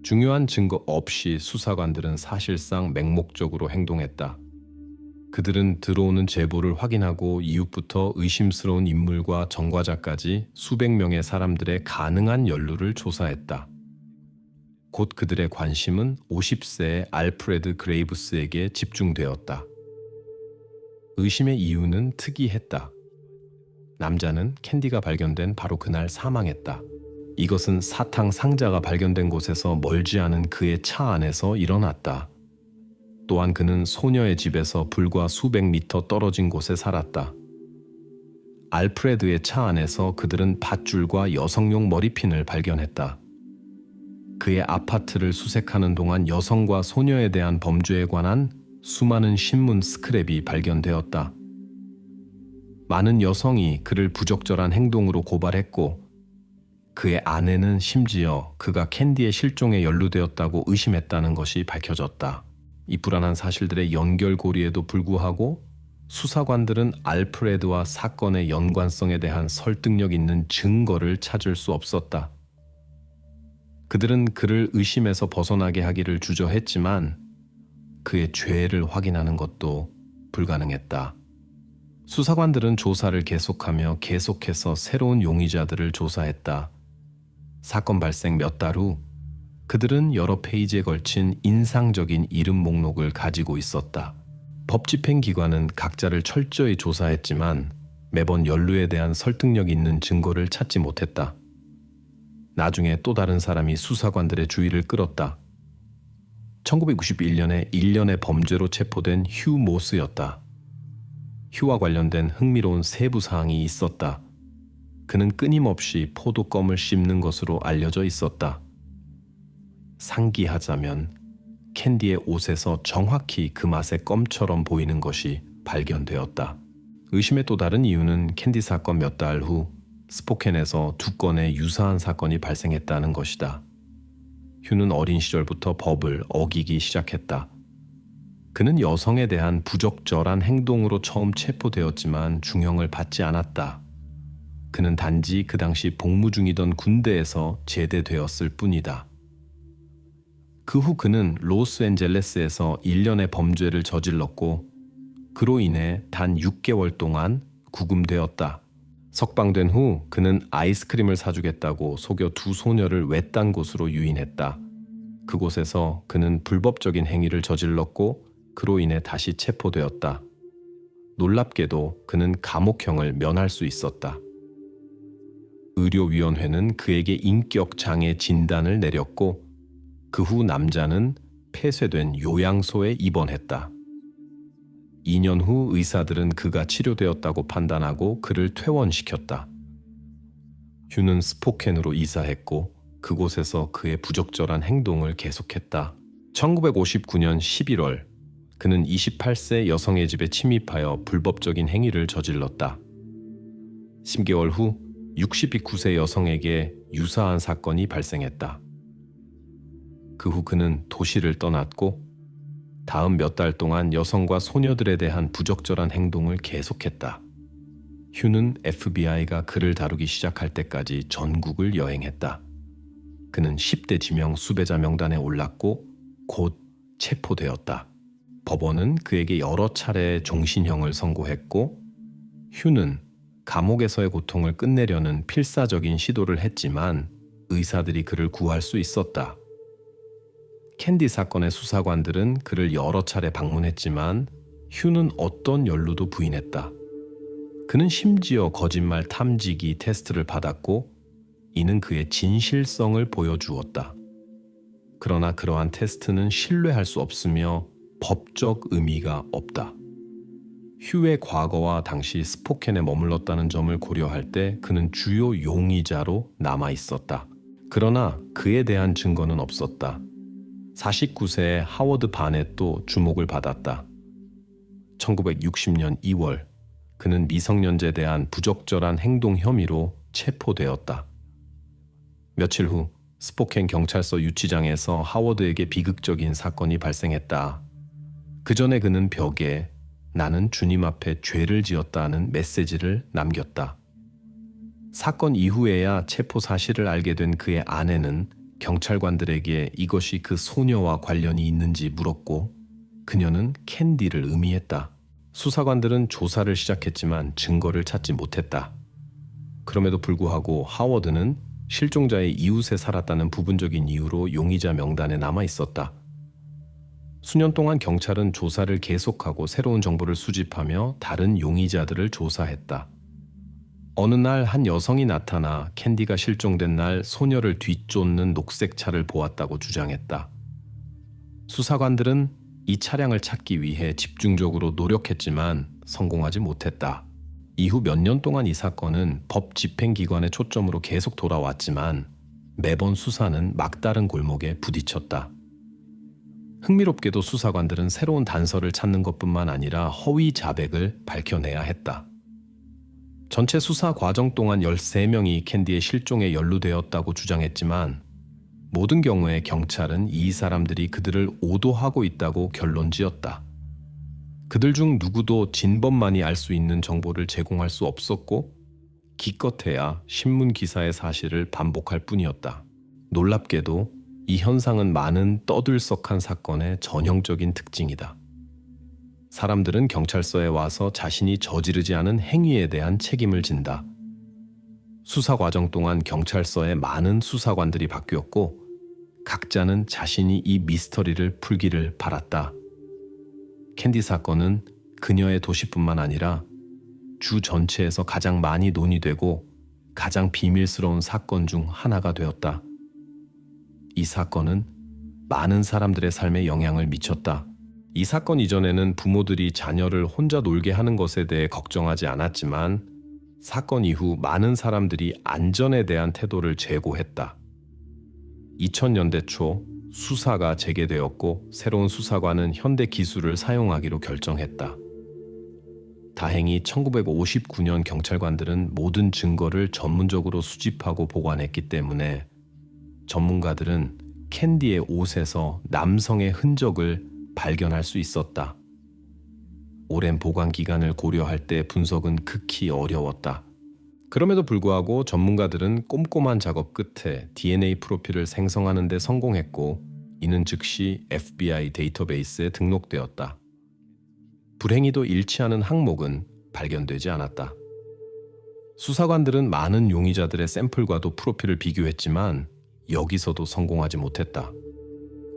중요한 증거 없이 수사관들은 사실상 맹목적으로 행동했다. 그들은 들어오는 제보를 확인하고 이후부터 의심스러운 인물과 전과자까지 수백 명의 사람들의 가능한 연루를 조사했다. 곧 그들의 관심은 50세의 알프레드 그레이브스에게 집중되었다. 의심의 이유는 특이했다. 남자는 캔디가 발견된 바로 그날 사망했다. 이것은 사탕 상자가 발견된 곳에서 멀지 않은 그의 차 안에서 일어났다. 또한 그는 소녀의 집에서 불과 수백 미터 떨어진 곳에 살았다. 알프레드의 차 안에서 그들은 밧줄과 여성용 머리핀을 발견했다. 그의 아파트를 수색하는 동안 여성과 소녀에 대한 범죄에 관한 수많은 신문 스크랩이 발견되었다. 많은 여성이 그를 부적절한 행동으로 고발했고 그의 아내는 심지어 그가 캔디의 실종에 연루되었다고 의심했다는 것이 밝혀졌다. 이 불안한 사실들의 연결고리에도 불구하고 수사관들은 알프레드와 사건의 연관성에 대한 설득력 있는 증거를 찾을 수 없었다. 그들은 그를 의심에서 벗어나게 하기를 주저했지만 그의 죄를 확인하는 것도 불가능했다. 수사관들은 조사를 계속하며 계속해서 새로운 용의자들을 조사했다. 사건 발생 몇 달 후 그들은 여러 페이지에 걸친 인상적인 이름 목록을 가지고 있었다. 법집행기관은 각자를 철저히 조사했지만 매번 연루에 대한 설득력 있는 증거를 찾지 못했다. 나중에 또 다른 사람이 수사관들의 주의를 끌었다. 1991년에 1년의 범죄로 체포된 휴 모스였다. 휴와 관련된 흥미로운 세부 사항이 있었다. 그는 끊임없이 포도껌을 씹는 것으로 알려져 있었다. 상기하자면 캔디의 옷에서 정확히 그 맛의 껌처럼 보이는 것이 발견되었다. 의심의 또 다른 이유는 캔디 사건 몇 달 후 스포켄에서 2건의 유사한 사건이 발생했다는 것이다. 휴는 어린 시절부터 법을 어기기 시작했다. 그는 여성에 대한 부적절한 행동으로 처음 체포되었지만 중형을 받지 않았다. 그는 단지 그 당시 복무 중이던 군대에서 제대되었을 뿐이다. 그 후 그는 로스앤젤레스에서 1년의 범죄를 저질렀고 그로 인해 단 6개월 동안 구금되었다. 석방된 후 그는 아이스크림을 사주겠다고 속여 2 소녀를 외딴 곳으로 유인했다. 그곳에서 그는 불법적인 행위를 저질렀고 그로 인해 다시 체포되었다. 놀랍게도 그는 감옥형을 면할 수 있었다. 의료위원회는 그에게 인격 장애 진단을 내렸고 그 후 남자는 폐쇄된 요양소에 입원했다. 2년 후 의사들은 그가 치료되었다고 판단하고 그를 퇴원시켰다. 휴는 스포켄으로 이사했고 그곳에서 그의 부적절한 행동을 계속했다. 1959년 11월 그는 28세 여성의 집에 침입하여 불법적인 행위를 저질렀다. 10개월 후 69세 여성에게 유사한 사건이 발생했다. 그 후 그는 도시를 떠났고 다음 몇 달 동안 여성과 소녀들에 대한 부적절한 행동을 계속했다. 휴는 FBI가 그를 다루기 시작할 때까지 전국을 여행했다. 그는 10대 지명 수배자 명단에 올랐고 곧 체포되었다. 법원은 그에게 여러 차례 종신형을 선고했고 휴는 감옥에서의 고통을 끝내려는 필사적인 시도를 했지만 의사들이 그를 구할 수 있었다. 캔디 사건의 수사관들은 그를 여러 차례 방문했지만 휴는 어떤 연루도 부인했다. 그는 심지어 거짓말 탐지기 테스트를 받았고 이는 그의 진실성을 보여주었다. 그러나 그러한 테스트는 신뢰할 수 없으며 법적 의미가 없다. 휴의 과거와 당시 스포켄에 머물렀다는 점을 고려할 때 그는 주요 용의자로 남아 있었다. 그러나 그에 대한 증거는 없었다. 49세의 하워드 바넷도 주목을 받았다. 1960년 2월 그는 미성년자에 대한 부적절한 행동 혐의로 체포되었다. 며칠 후 스포켄 경찰서 유치장에서 하워드에게 비극적인 사건이 발생했다. 그 전에 그는 벽에 나는 주님 앞에 죄를 지었다는 메시지를 남겼다. 사건 이후에야 체포 사실을 알게 된 그의 아내는 경찰관들에게 이것이 그 소녀와 관련이 있는지 물었고 그녀는 캔디를 의미했다. 수사관들은 조사를 시작했지만 증거를 찾지 못했다. 그럼에도 불구하고 하워드는 실종자의 이웃에 살았다는 부분적인 이유로 용의자 명단에 남아 있었다. 수년 동안 경찰은 조사를 계속하고 새로운 정보를 수집하며 다른 용의자들을 조사했다. 어느 날 한 여성이 나타나 캔디가 실종된 날 소녀를 뒤쫓는 녹색 차를 보았다고 주장했다. 수사관들은 이 차량을 찾기 위해 집중적으로 노력했지만 성공하지 못했다. 이후 몇 년 동안 이 사건은 법 집행기관의 초점으로 계속 돌아왔지만 매번 수사는 막다른 골목에 부딪혔다. 흥미롭게도 수사관들은 새로운 단서를 찾는 것뿐만 아니라 허위 자백을 밝혀내야 했다. 전체 수사 과정 동안 13명이 캔디의 실종에 연루되었다고 주장했지만 모든 경우에 경찰은 이 사람들이 그들을 오도하고 있다고 결론지었다. 그들 중 누구도 진범만이 알 수 있는 정보를 제공할 수 없었고 기껏해야 신문 기사의 사실을 반복할 뿐이었다. 놀랍게도 이 현상은 많은 떠들썩한 사건의 전형적인 특징이다. 사람들은 경찰서에 와서 자신이 저지르지 않은 행위에 대한 책임을 진다. 수사 과정 동안 경찰서에 많은 수사관들이 바뀌었고 각자는 자신이 이 미스터리를 풀기를 바랐다. 캔디 사건은 그녀의 도시뿐만 아니라 주 전체에서 가장 많이 논의되고 가장 비밀스러운 사건 중 하나가 되었다. 이 사건은 많은 사람들의 삶에 영향을 미쳤다. 이 사건 이전에는 부모들이 자녀를 혼자 놀게 하는 것에 대해 걱정하지 않았지만 사건 이후 많은 사람들이 안전에 대한 태도를 재고했다. 2000년대 초 수사가 재개되었고 새로운 수사관은 현대 기술을 사용하기로 결정했다. 다행히 1959년 경찰관들은 모든 증거를 전문적으로 수집하고 보관했기 때문에 전문가들은 캔디의 옷에서 남성의 흔적을 발견할 수 있었다. 오랜 보관 기간을 고려할 때 분석은 극히 어려웠다. 그럼에도 불구하고 전문가들은 꼼꼼한 작업 끝에 DNA 프로필을 생성하는 데 성공했고 이는 즉시 FBI 데이터베이스에 등록되었다. 불행히도 일치하는 항목은 발견되지 않았다. 수사관들은 많은 용의자들의 샘플과도 프로필을 비교했지만 여기서도 성공하지 못했다.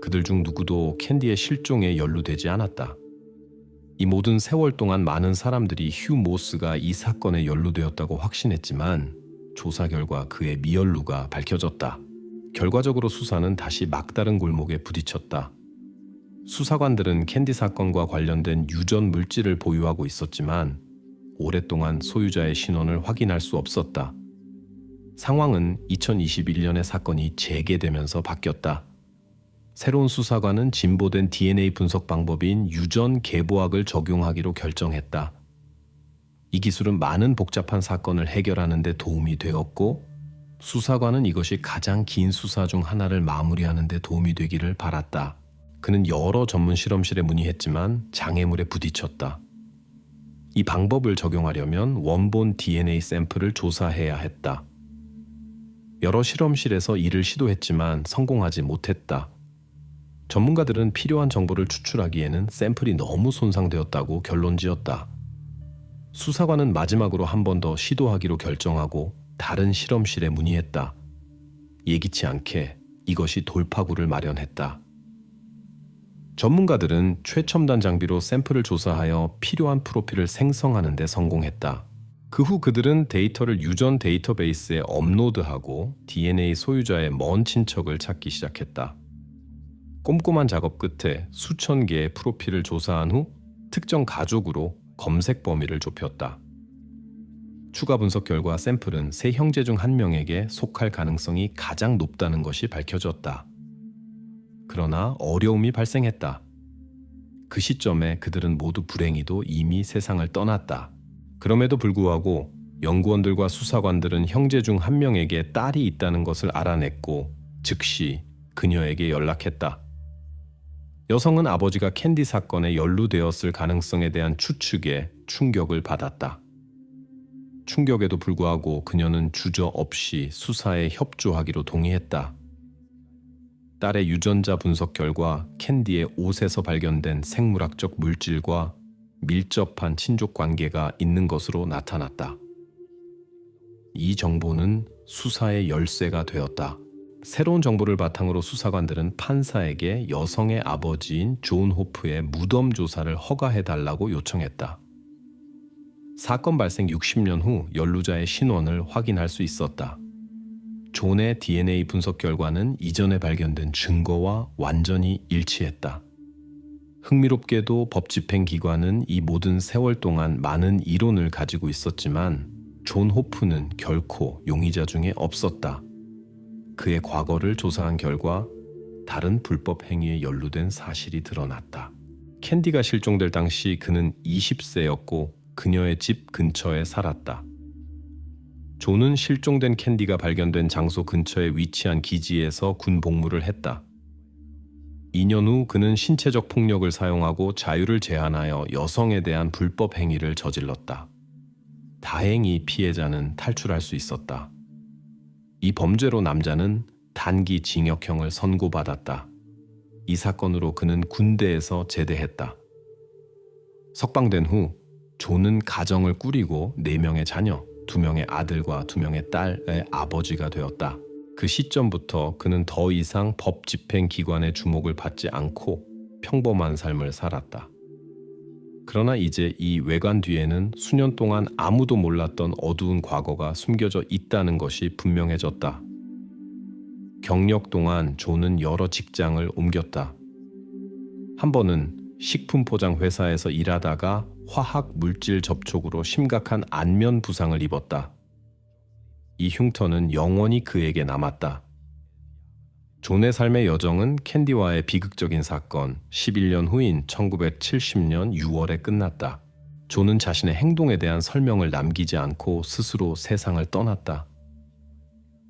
그들 중 누구도 캔디의 실종에 연루되지 않았다. 이 모든 세월 동안 많은 사람들이 휴 모스가 이 사건에 연루되었다고 확신했지만 조사 결과 그의 미연루가 밝혀졌다. 결과적으로 수사는 다시 막다른 골목에 부딪혔다. 수사관들은 캔디 사건과 관련된 유전 물질을 보유하고 있었지만 오랫동안 소유자의 신원을 확인할 수 없었다. 상황은 2021년에 사건이 재개되면서 바뀌었다. 새로운 수사관은 진보된 DNA 분석 방법인 유전 계보학을 적용하기로 결정했다. 이 기술은 많은 복잡한 사건을 해결하는 데 도움이 되었고 수사관은 이것이 가장 긴 수사 중 하나를 마무리하는 데 도움이 되기를 바랐다. 그는 여러 전문 실험실에 문의했지만 장애물에 부딪혔다. 이 방법을 적용하려면 원본 DNA 샘플을 조사해야 했다. 여러 실험실에서 이를 시도했지만 성공하지 못했다. 전문가들은 필요한 정보를 추출하기에는 샘플이 너무 손상되었다고 결론지었다. 수사관은 마지막으로 한 번 더 시도하기로 결정하고 다른 실험실에 문의했다. 예기치 않게 이것이 돌파구를 마련했다. 전문가들은 최첨단 장비로 샘플을 조사하여 필요한 프로필을 생성하는 데 성공했다. 그 후 그들은 데이터를 유전 데이터베이스에 업로드하고 DNA 소유자의 먼 친척을 찾기 시작했다. 꼼꼼한 작업 끝에 수천 개의 프로필을 조사한 후 특정 가족으로 검색 범위를 좁혔다. 추가 분석 결과 샘플은 세 형제 중 한 명에게 속할 가능성이 가장 높다는 것이 밝혀졌다. 그러나 어려움이 발생했다. 그 시점에 그들은 모두 불행히도 이미 세상을 떠났다. 그럼에도 불구하고 연구원들과 수사관들은 형제 중 한 명에게 딸이 있다는 것을 알아냈고 즉시 그녀에게 연락했다. 여성은 아버지가 캔디 사건에 연루되었을 가능성에 대한 추측에 충격을 받았다. 충격에도 불구하고 그녀는 주저없이 수사에 협조하기로 동의했다. 딸의 유전자 분석 결과 캔디의 옷에서 발견된 생물학적 물질과 밀접한 친족 관계가 있는 것으로 나타났다. 이 정보는 수사의 열쇠가 되었다. 새로운 정보를 바탕으로 수사관들은 판사에게 여성의 아버지인 존 호프의 무덤 조사를 허가해달라고 요청했다. 사건 발생 60년 후 연루자의 신원을 확인할 수 있었다. 존의 DNA 분석 결과는 이전에 발견된 증거와 완전히 일치했다. 흥미롭게도 법집행기관은 이 모든 세월 동안 많은 이론을 가지고 있었지만 존 호프는 결코 용의자 중에 없었다. 그의 과거를 조사한 결과 다른 불법 행위에 연루된 사실이 드러났다. 캔디가 실종될 당시 그는 20세였고 그녀의 집 근처에 살았다. 존은 실종된 캔디가 발견된 장소 근처에 위치한 기지에서 군 복무를 했다. 2년 후 그는 신체적 폭력을 사용하고 자유를 제한하여 여성에 대한 불법 행위를 저질렀다. 다행히 피해자는 탈출할 수 있었다. 이 범죄로 남자는 단기 징역형을 선고받았다. 이 사건으로 그는 군대에서 제대했다. 석방된 후 존은 가정을 꾸리고 4명의 자녀, 2명의 아들과 2명의 딸의 아버지가 되었다. 그 시점부터 그는 더 이상 법 집행 기관의 주목을 받지 않고 평범한 삶을 살았다. 그러나 이제 이 외관 뒤에는 수년 동안 아무도 몰랐던 어두운 과거가 숨겨져 있다는 것이 분명해졌다. 경력 동안 존은 여러 직장을 옮겼다. 한 번은 식품 포장 회사에서 일하다가 화학 물질 접촉으로 심각한 안면 부상을 입었다. 이 흉터는 영원히 그에게 남았다. 존의 삶의 여정은 캔디와의 비극적인 사건 11년 후인 1970년 6월에 끝났다. 존은 자신의 행동에 대한 설명을 남기지 않고 스스로 세상을 떠났다.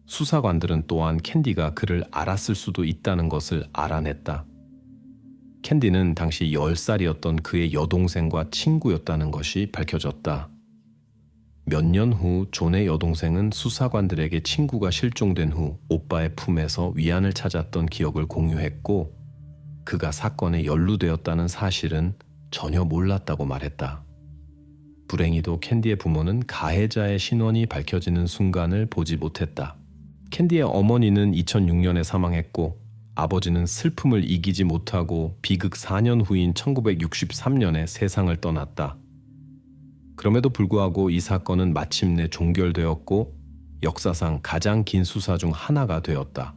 수사관들은 또한 캔디가 그를 알았을 수도 있다는 것을 알아냈다. 캔디는 당시 10살이었던 그의 여동생과 친구였다는 것이 밝혀졌다. 몇 년 후 존의 여동생은 수사관들에게 친구가 실종된 후 오빠의 품에서 위안을 찾았던 기억을 공유했고 그가 사건에 연루되었다는 사실은 전혀 몰랐다고 말했다. 불행히도 캔디의 부모는 가해자의 신원이 밝혀지는 순간을 보지 못했다. 캔디의 어머니는 2006년에 사망했고 아버지는 슬픔을 이기지 못하고 비극 4년 후인 1963년에 세상을 떠났다. 그럼에도 불구하고 이 사건은 마침내 종결되었고 역사상 가장 긴 수사 중 하나가 되었다.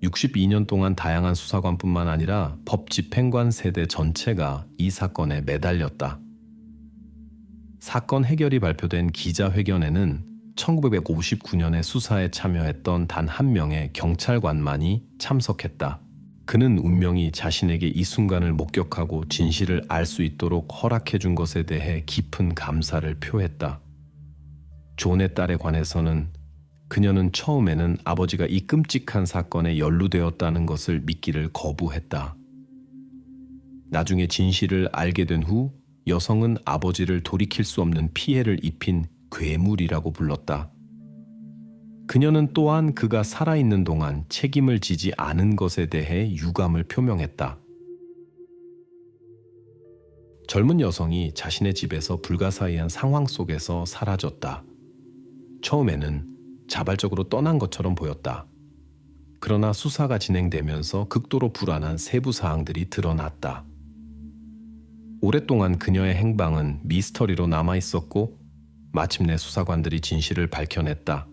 62년 동안 다양한 수사관뿐만 아니라 법 집행관 세대 전체가 이 사건에 매달렸다. 사건 해결이 발표된 기자회견에는 1959년에 수사에 참여했던 단 한 명의 경찰관만이 참석했다. 그는 운명이 자신에게 이 순간을 목격하고 진실을 알 수 있도록 허락해 준 것에 대해 깊은 감사를 표했다. 존의 딸에 관해서는 그녀는 처음에는 아버지가 이 끔찍한 사건에 연루되었다는 것을 믿기를 거부했다. 나중에 진실을 알게 된 후 여성은 아버지를 돌이킬 수 없는 피해를 입힌 괴물이라고 불렀다. 그녀는 또한 그가 살아있는 동안 책임을 지지 않은 것에 대해 유감을 표명했다. 젊은 여성이 자신의 집에서 불가사의한 상황 속에서 사라졌다. 처음에는 자발적으로 떠난 것처럼 보였다. 그러나 수사가 진행되면서 극도로 불안한 세부 사항들이 드러났다. 오랫동안 그녀의 행방은 미스터리로 남아있었고 마침내 수사관들이 진실을 밝혀냈다.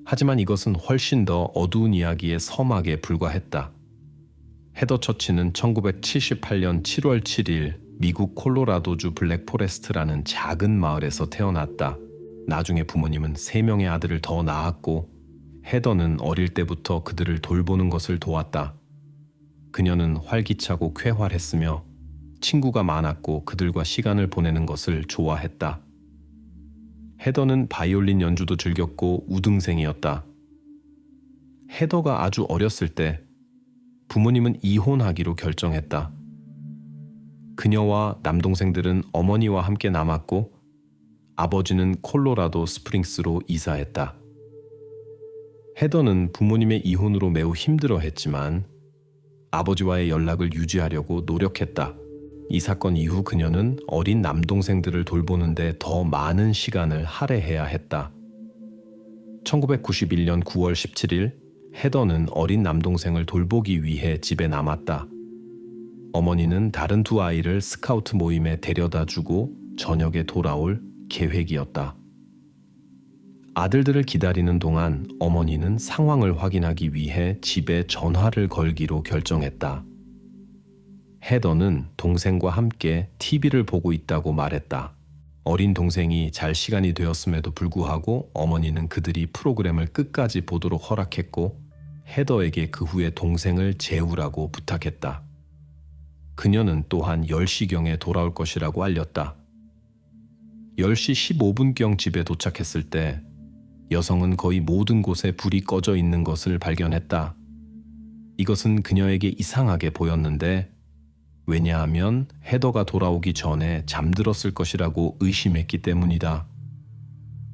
하지만 이것은 훨씬 더 어두운 이야기의 서막에 불과했다. 헤더 처치는 1978년 7월 7일 미국 콜로라도주 블랙포레스트라는 작은 마을에서 태어났다. 나중에 부모님은 3명의 아들을 더 낳았고 헤더는 어릴 때부터 그들을 돌보는 것을 도왔다. 그녀는 활기차고 쾌활했으며 친구가 많았고 그들과 시간을 보내는 것을 좋아했다. 헤더는 바이올린 연주도 즐겼고 우등생이었다. 헤더가 아주 어렸을 때 부모님은 이혼하기로 결정했다. 그녀와 남동생들은 어머니와 함께 남았고 아버지는 콜로라도 스프링스로 이사했다. 헤더는 부모님의 이혼으로 매우 힘들어했지만 아버지와의 연락을 유지하려고 노력했다. 이 사건 이후 그녀는 어린 남동생들을 돌보는데 더 많은 시간을 할애해야 했다. 1991년 9월 17일 헤더는 어린 남동생을 돌보기 위해 집에 남았다. 어머니는 다른 2 아이를 스카우트 모임에 데려다주고 저녁에 돌아올 계획이었다. 아들들을 기다리는 동안 어머니는 상황을 확인하기 위해 집에 전화를 걸기로 결정했다. 헤더는 동생과 함께 TV를 보고 있다고 말했다. 어린 동생이 잘 시간이 되었음에도 불구하고 어머니는 그들이 프로그램을 끝까지 보도록 허락했고 헤더에게 그 후에 동생을 재우라고 부탁했다. 그녀는 또한 10시경에 돌아올 것이라고 알렸다. 10시 15분경 집에 도착했을 때 여성은 거의 모든 곳에 불이 꺼져 있는 것을 발견했다. 이것은 그녀에게 이상하게 보였는데 왜냐하면 헤더가 돌아오기 전에 잠들었을 것이라고 의심했기 때문이다.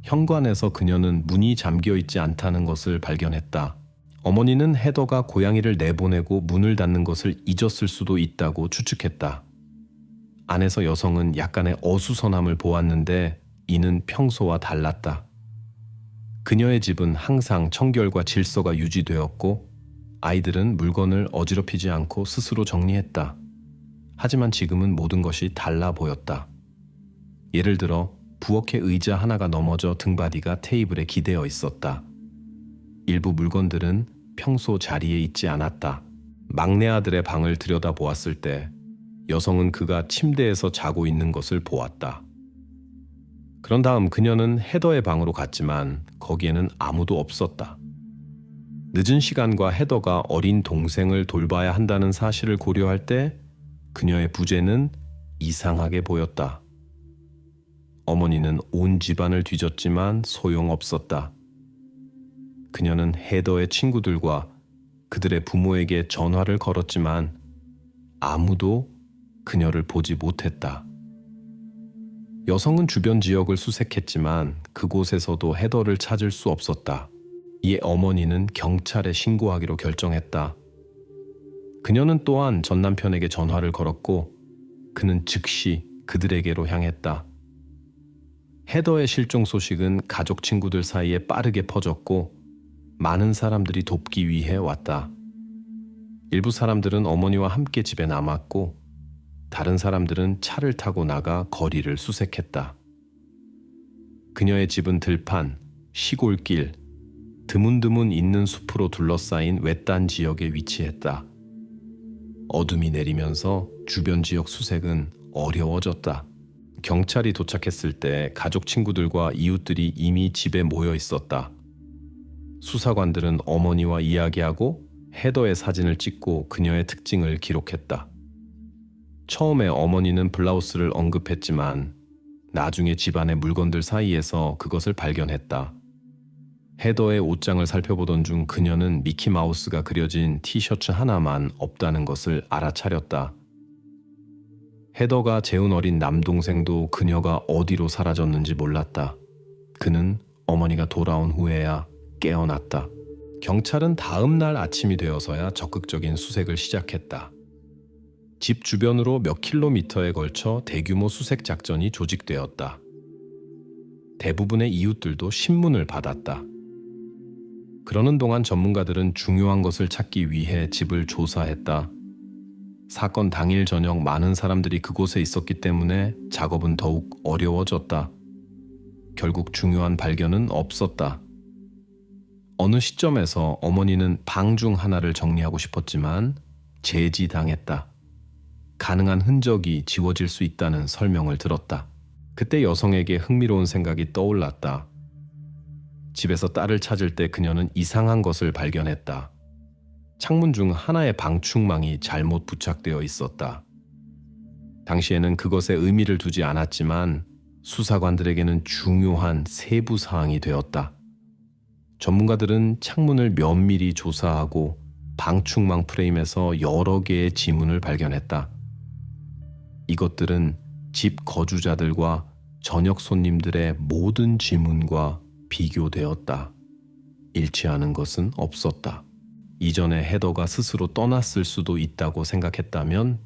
현관에서 그녀는 문이 잠겨 있지 않다는 것을 발견했다. 어머니는 헤더가 고양이를 내보내고 문을 닫는 것을 잊었을 수도 있다고 추측했다. 안에서 여성은 약간의 어수선함을 보았는데 이는 평소와 달랐다. 그녀의 집은 항상 청결과 질서가 유지되었고 아이들은 물건을 어지럽히지 않고 스스로 정리했다. 하지만 지금은 모든 것이 달라 보였다. 예를 들어 부엌의 의자 하나가 넘어져 등받이가 테이블에 기대어 있었다. 일부 물건들은 평소 자리에 있지 않았다. 막내 아들의 방을 들여다보았을 때 여성은 그가 침대에서 자고 있는 것을 보았다. 그런 다음 그녀는 헤더의 방으로 갔지만 거기에는 아무도 없었다. 늦은 시간과 헤더가 어린 동생을 돌봐야 한다는 사실을 고려할 때 그녀의 부재는 이상하게 보였다. 어머니는 온 집안을 뒤졌지만 소용없었다. 그녀는 헤더의 친구들과 그들의 부모에게 전화를 걸었지만 아무도 그녀를 보지 못했다. 여성은 주변 지역을 수색했지만 그곳에서도 헤더를 찾을 수 없었다. 이에 어머니는 경찰에 신고하기로 결정했다. 그녀는 또한 전 남편에게 전화를 걸었고 그는 즉시 그들에게로 향했다. 헤더의 실종 소식은 가족 친구들 사이에 빠르게 퍼졌고 많은 사람들이 돕기 위해 왔다. 일부 사람들은 어머니와 함께 집에 남았고 다른 사람들은 차를 타고 나가 거리를 수색했다. 그녀의 집은 들판, 시골길, 드문드문 있는 숲으로 둘러싸인 외딴 지역에 위치했다. 어둠이 내리면서 주변 지역 수색은 어려워졌다. 경찰이 도착했을 때 가족 친구들과 이웃들이 이미 집에 모여 있었다. 수사관들은 어머니와 이야기하고 헤더의 사진을 찍고 그녀의 특징을 기록했다. 처음에 어머니는 블라우스를 언급했지만 나중에 집안의 물건들 사이에서 그것을 발견했다. 헤더의 옷장을 살펴보던 중 그녀는 미키마우스가 그려진 티셔츠 하나만 없다는 것을 알아차렸다. 헤더가 재운 어린 남동생도 그녀가 어디로 사라졌는지 몰랐다. 그는 어머니가 돌아온 후에야 깨어났다. 경찰은 다음 날 아침이 되어서야 적극적인 수색을 시작했다. 집 주변으로 몇 킬로미터에 걸쳐 대규모 수색 작전이 조직되었다. 대부분의 이웃들도 신문을 받았다. 그러는 동안 전문가들은 중요한 것을 찾기 위해 집을 조사했다. 사건 당일 저녁 많은 사람들이 그곳에 있었기 때문에 작업은 더욱 어려워졌다. 결국 중요한 발견은 없었다. 어느 시점에서 어머니는 방 중 하나를 정리하고 싶었지만 제지당했다. 가능한 흔적이 지워질 수 있다는 설명을 들었다. 그때 여성에게 흥미로운 생각이 떠올랐다. 집에서 딸을 찾을 때 그녀는 이상한 것을 발견했다. 창문 중 하나의 방충망이 잘못 부착되어 있었다. 당시에는 그것에 의미를 두지 않았지만 수사관들에게는 중요한 세부 사항이 되었다. 전문가들은 창문을 면밀히 조사하고 방충망 프레임에서 여러 개의 지문을 발견했다. 이것들은 집 거주자들과 저녁 손님들의 모든 지문과 비교되었다. 일치하는 것은 없었다. 이전에 헤더가 스스로 떠났을 수도 있다고 생각했다면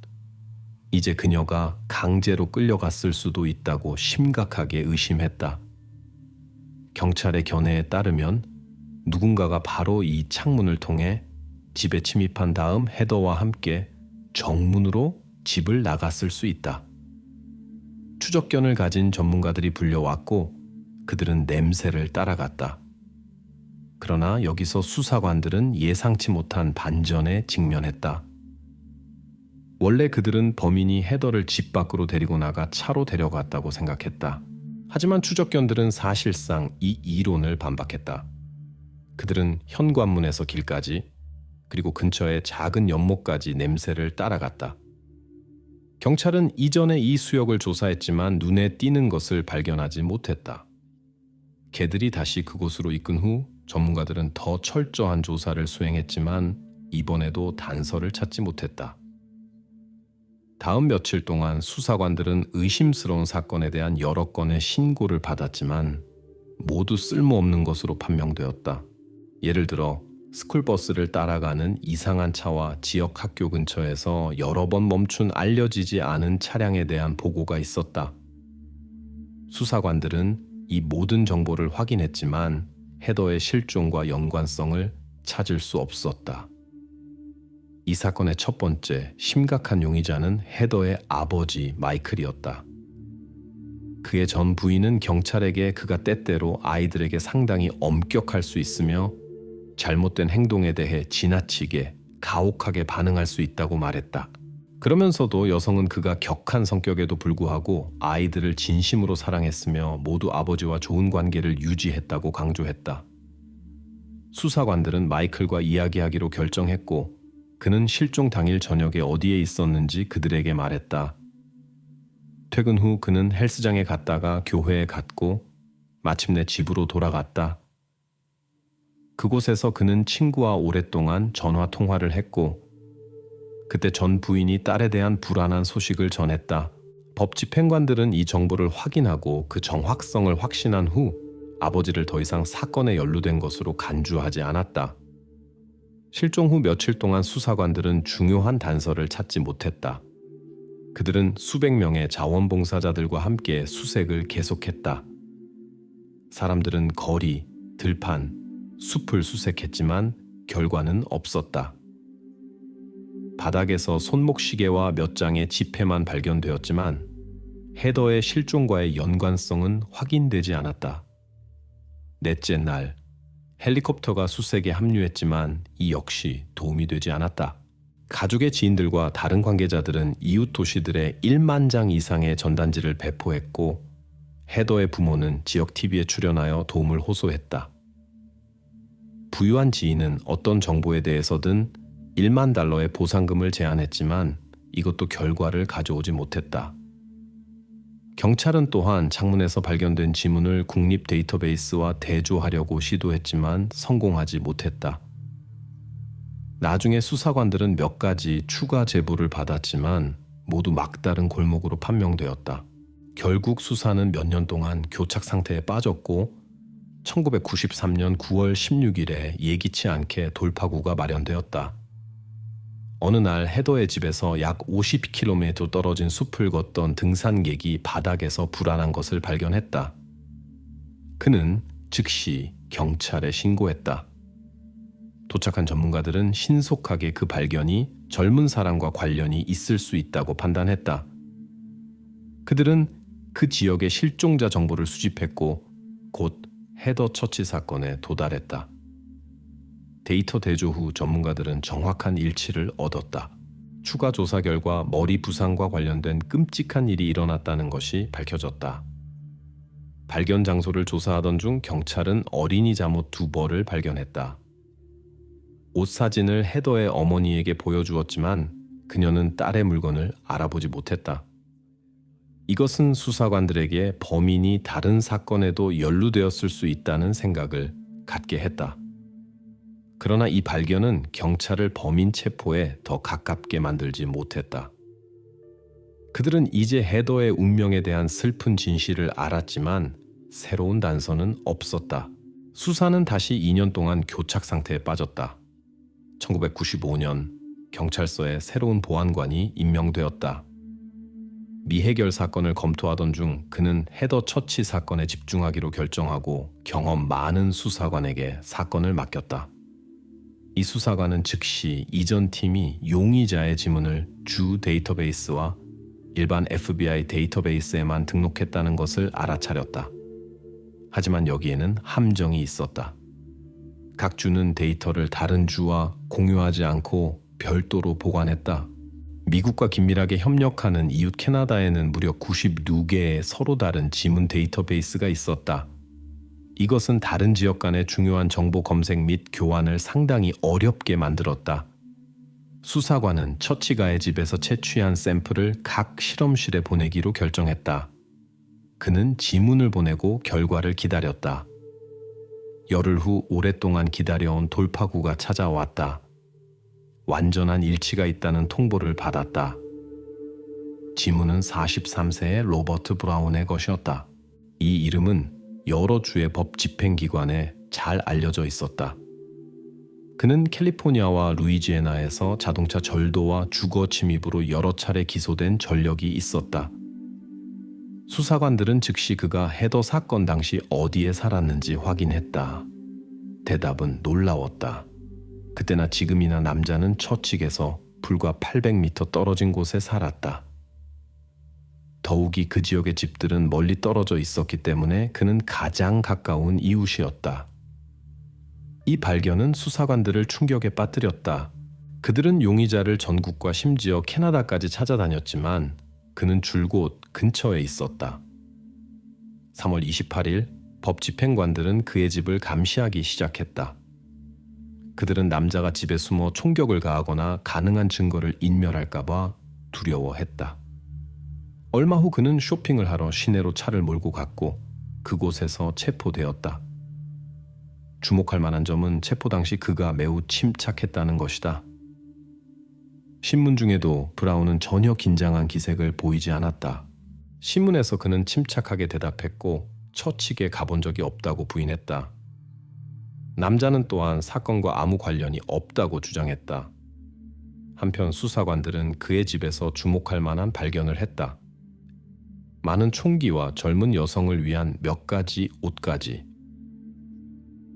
이제 그녀가 강제로 끌려갔을 수도 있다고 심각하게 의심했다. 경찰의 견해에 따르면 누군가가 바로 이 창문을 통해 집에 침입한 다음 헤더와 함께 정문으로 집을 나갔을 수 있다. 추적견을 가진 전문가들이 불려왔고 그들은 냄새를 따라갔다. 그러나 여기서 수사관들은 예상치 못한 반전에 직면했다. 원래 그들은 범인이 헤더를 집 밖으로 데리고 나가 차로 데려갔다고 생각했다. 하지만 추적견들은 사실상 이 이론을 반박했다. 그들은 현관문에서 길까지 그리고 근처의 작은 연못까지 냄새를 따라갔다. 경찰은 이전에 이 수역을 조사했지만 눈에 띄는 것을 발견하지 못했다. 개들이 다시 그곳으로 이끈 후 전문가들은 더 철저한 조사를 수행했지만 이번에도 단서를 찾지 못했다. 다음 며칠 동안 수사관들은 의심스러운 사건에 대한 여러 건의 신고를 받았지만 모두 쓸모없는 것으로 판명되었다. 예를 들어 스쿨버스를 따라가는 이상한 차와 지역 학교 근처에서 여러 번 멈춘 알려지지 않은 차량에 대한 보고가 있었다. 수사관들은 이 모든 정보를 확인했지만 헤더의 실종과 연관성을 찾을 수 없었다. 이 사건의 첫 번째 심각한 용의자는 헤더의 아버지 마이클이었다. 그의 전 부인은 경찰에게 그가 때때로 아이들에게 상당히 엄격할 수 있으며 잘못된 행동에 대해 지나치게 가혹하게 반응할 수 있다고 말했다. 그러면서도 여성은 그가 격한 성격에도 불구하고 아이들을 진심으로 사랑했으며 모두 아버지와 좋은 관계를 유지했다고 강조했다. 수사관들은 마이클과 이야기하기로 결정했고 그는 실종 당일 저녁에 어디에 있었는지 그들에게 말했다. 퇴근 후 그는 헬스장에 갔다가 교회에 갔고 마침내 집으로 돌아갔다. 그곳에서 그는 친구와 오랫동안 전화 통화를 했고 그때 전 부인이 딸에 대한 불안한 소식을 전했다. 법 집행관들은 이 정보를 확인하고 그 정확성을 확신한 후 아버지를 더 이상 사건에 연루된 것으로 간주하지 않았다. 실종 후 며칠 동안 수사관들은 중요한 단서를 찾지 못했다. 그들은 수백 명의 자원봉사자들과 함께 수색을 계속했다. 사람들은 거리, 들판, 숲을 수색했지만 결과는 없었다. 바닥에서 손목시계와 몇 장의 지폐만 발견되었지만 헤더의 실종과의 연관성은 확인되지 않았다. 넷째 날, 헬리콥터가 수색에 합류했지만 이 역시 도움이 되지 않았다. 가족의 지인들과 다른 관계자들은 이웃 도시들의 1만 장 이상의 전단지를 배포했고 헤더의 부모는 지역 TV에 출연하여 도움을 호소했다. 부유한 지인은 어떤 정보에 대해서든 1만 달러의 보상금을 제안했지만 이것도 결과를 가져오지 못했다. 경찰은 또한 창문에서 발견된 지문을 국립 데이터베이스와 대조하려고 시도했지만 성공하지 못했다. 나중에 수사관들은 몇 가지 추가 제보를 받았지만 모두 막다른 골목으로 판명되었다. 결국 수사는 몇 년 동안 교착 상태에 빠졌고 1993년 9월 16일에 예기치 않게 돌파구가 마련되었다. 어느 날 헤더의 집에서 약 50km 떨어진 숲을 걷던 등산객이 바닥에서 불안한 것을 발견했다. 그는 즉시 경찰에 신고했다. 도착한 전문가들은 신속하게 그 발견이 젊은 사람과 관련이 있을 수 있다고 판단했다. 그들은 그 지역의 실종자 정보를 수집했고 곧 헤더 처치 사건에 도달했다. 데이터 대조 후 전문가들은 정확한 일치를 얻었다. 추가 조사 결과 머리 부상과 관련된 끔찍한 일이 일어났다는 것이 밝혀졌다. 발견 장소를 조사하던 중 경찰은 어린이 잠옷 2벌을 발견했다. 옷 사진을 헤더의 어머니에게 보여주었지만 그녀는 딸의 물건을 알아보지 못했다. 이것은 수사관들에게 범인이 다른 사건에도 연루되었을 수 있다는 생각을 갖게 했다. 그러나 이 발견은 경찰을 범인 체포에 더 가깝게 만들지 못했다. 그들은 이제 헤더의 운명에 대한 슬픈 진실을 알았지만 새로운 단서는 없었다. 수사는 다시 2년 동안 교착 상태에 빠졌다. 1995년 경찰서에 새로운 보안관이 임명되었다. 미해결 사건을 검토하던 중 그는 헤더 처치 사건에 집중하기로 결정하고 경험 많은 수사관에게 사건을 맡겼다. 이 수사관은 즉시 이전 팀이 용의자의 지문을 주 데이터베이스와 일반 FBI 데이터베이스에만 등록했다는 것을 알아차렸다. 하지만 여기에는 함정이 있었다. 각 주는 데이터를 다른 주와 공유하지 않고 별도로 보관했다. 미국과 긴밀하게 협력하는 이웃 캐나다에는 무려 92개의 서로 다른 지문 데이터베이스가 있었다. 이것은 다른 지역 간의 중요한 정보 검색 및 교환을 상당히 어렵게 만들었다. 수사관은 처치가의 집에서 채취한 샘플을 각 실험실에 보내기로 결정했다. 그는 지문을 보내고 결과를 기다렸다. 열흘 후 오랫동안 기다려온 돌파구가 찾아왔다. 완전한 일치가 있다는 통보를 받았다. 지문은 43세의 로버트 브라운의 것이었다. 이 이름은 여러 주의 법 집행기관에 잘 알려져 있었다. 그는 캘리포니아와 루이지애나에서 자동차 절도와 주거 침입으로 여러 차례 기소된 전력이 있었다. 수사관들은 즉시 그가 헤더 사건 당시 어디에 살았는지 확인했다. 대답은 놀라웠다. 그때나 지금이나 남자는 처측에서 불과 800m 떨어진 곳에 살았다. 더욱이 그 지역의 집들은 멀리 떨어져 있었기 때문에 그는 가장 가까운 이웃이었다. 이 발견은 수사관들을 충격에 빠뜨렸다. 그들은 용의자를 전국과 심지어 캐나다까지 찾아다녔지만 그는 줄곧 근처에 있었다. 3월 28일 법 집행관들은 그의 집을 감시하기 시작했다. 그들은 남자가 집에 숨어 총격을 가하거나 가능한 증거를 인멸할까봐 두려워했다. 얼마 후 그는 쇼핑을 하러 시내로 차를 몰고 갔고 그곳에서 체포되었다. 주목할 만한 점은 체포 당시 그가 매우 침착했다는 것이다. 신문 중에도 브라운은 전혀 긴장한 기색을 보이지 않았다. 신문에서 그는 침착하게 대답했고 처측에 가본 적이 없다고 부인했다. 남자는 또한 사건과 아무 관련이 없다고 주장했다. 한편 수사관들은 그의 집에서 주목할 만한 발견을 했다. 많은 총기와 젊은 여성을 위한 몇 가지 옷가지.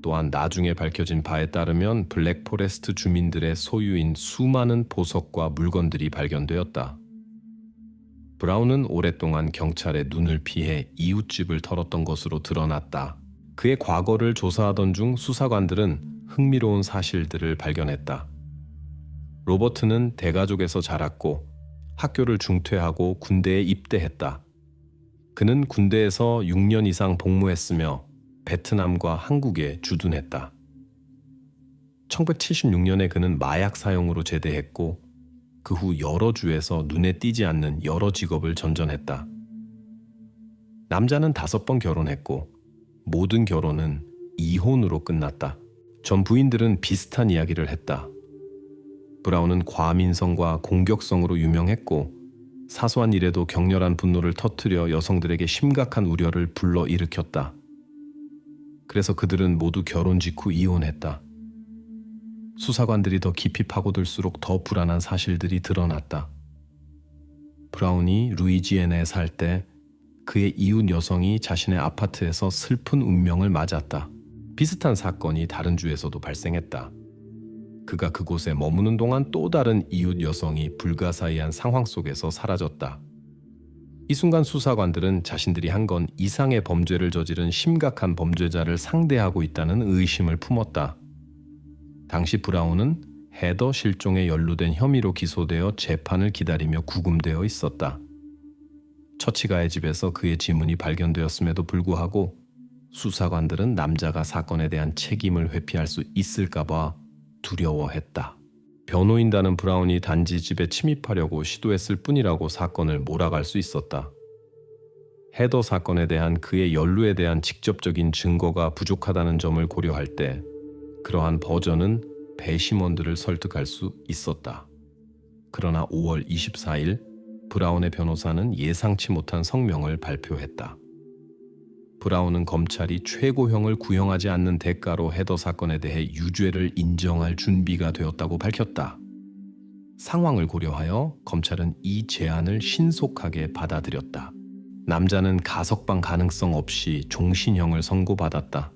또한 나중에 밝혀진 바에 따르면 블랙포레스트 주민들의 소유인 수많은 보석과 물건들이 발견되었다. 브라운은 오랫동안 경찰의 눈을 피해 이웃집을 털었던 것으로 드러났다. 그의 과거를 조사하던 중 수사관들은 흥미로운 사실들을 발견했다. 로버트는 대가족에서 자랐고 학교를 중퇴하고 군대에 입대했다. 그는 군대에서 6년 이상 복무했으며 베트남과 한국에 주둔했다. 1976년에 그는 마약 사용으로 제대했고 그 후 여러 주에서 눈에 띄지 않는 여러 직업을 전전했다. 남자는 5번 결혼했고 모든 결혼은 이혼으로 끝났다. 전 부인들은 비슷한 이야기를 했다. 브라운은 과민성과 공격성으로 유명했고 사소한 일에도 격렬한 분노를 터뜨려 여성들에게 심각한 우려를 불러일으켰다. 그래서 그들은 모두 결혼 직후 이혼했다. 수사관들이 더 깊이 파고들수록 더 불안한 사실들이 드러났다. 브라운이 루이지애나에 살 때 그의 이웃 여성이 자신의 아파트에서 슬픈 운명을 맞았다. 비슷한 사건이 다른 주에서도 발생했다. 그가 그곳에 머무는 동안 또 다른 이웃 여성이 불가사의한 상황 속에서 사라졌다. 이 순간 수사관들은 자신들이 한 건 이상의 범죄를 저지른 심각한 범죄자를 상대하고 있다는 의심을 품었다. 당시 브라운은 헤더 실종에 연루된 혐의로 기소되어 재판을 기다리며 구금되어 있었다. 처치가의 집에서 그의 지문이 발견되었음에도 불구하고 수사관들은 남자가 사건에 대한 책임을 회피할 수 있을까봐 두려워했다. 변호인단은 브라운이 단지 집에 침입하려고 시도했을 뿐이라고 사건을 몰아갈 수 있었다. 헤더 사건에 대한 그의 연루에 대한 직접적인 증거가 부족하다는 점을 고려할 때 그러한 버전은 배심원들을 설득할 수 있었다. 그러나 5월 24일 브라운의 변호사는 예상치 못한 성명을 발표했다. 브라운은 검찰이 최고형을 구형하지 않는 대가로 헤더 사건에 대해 유죄를 인정할 준비가 되었다고 밝혔다. 상황을 고려하여 검찰은 이 제안을 신속하게 받아들였다. 남자는 가석방 가능성 없이 종신형을 선고받았다.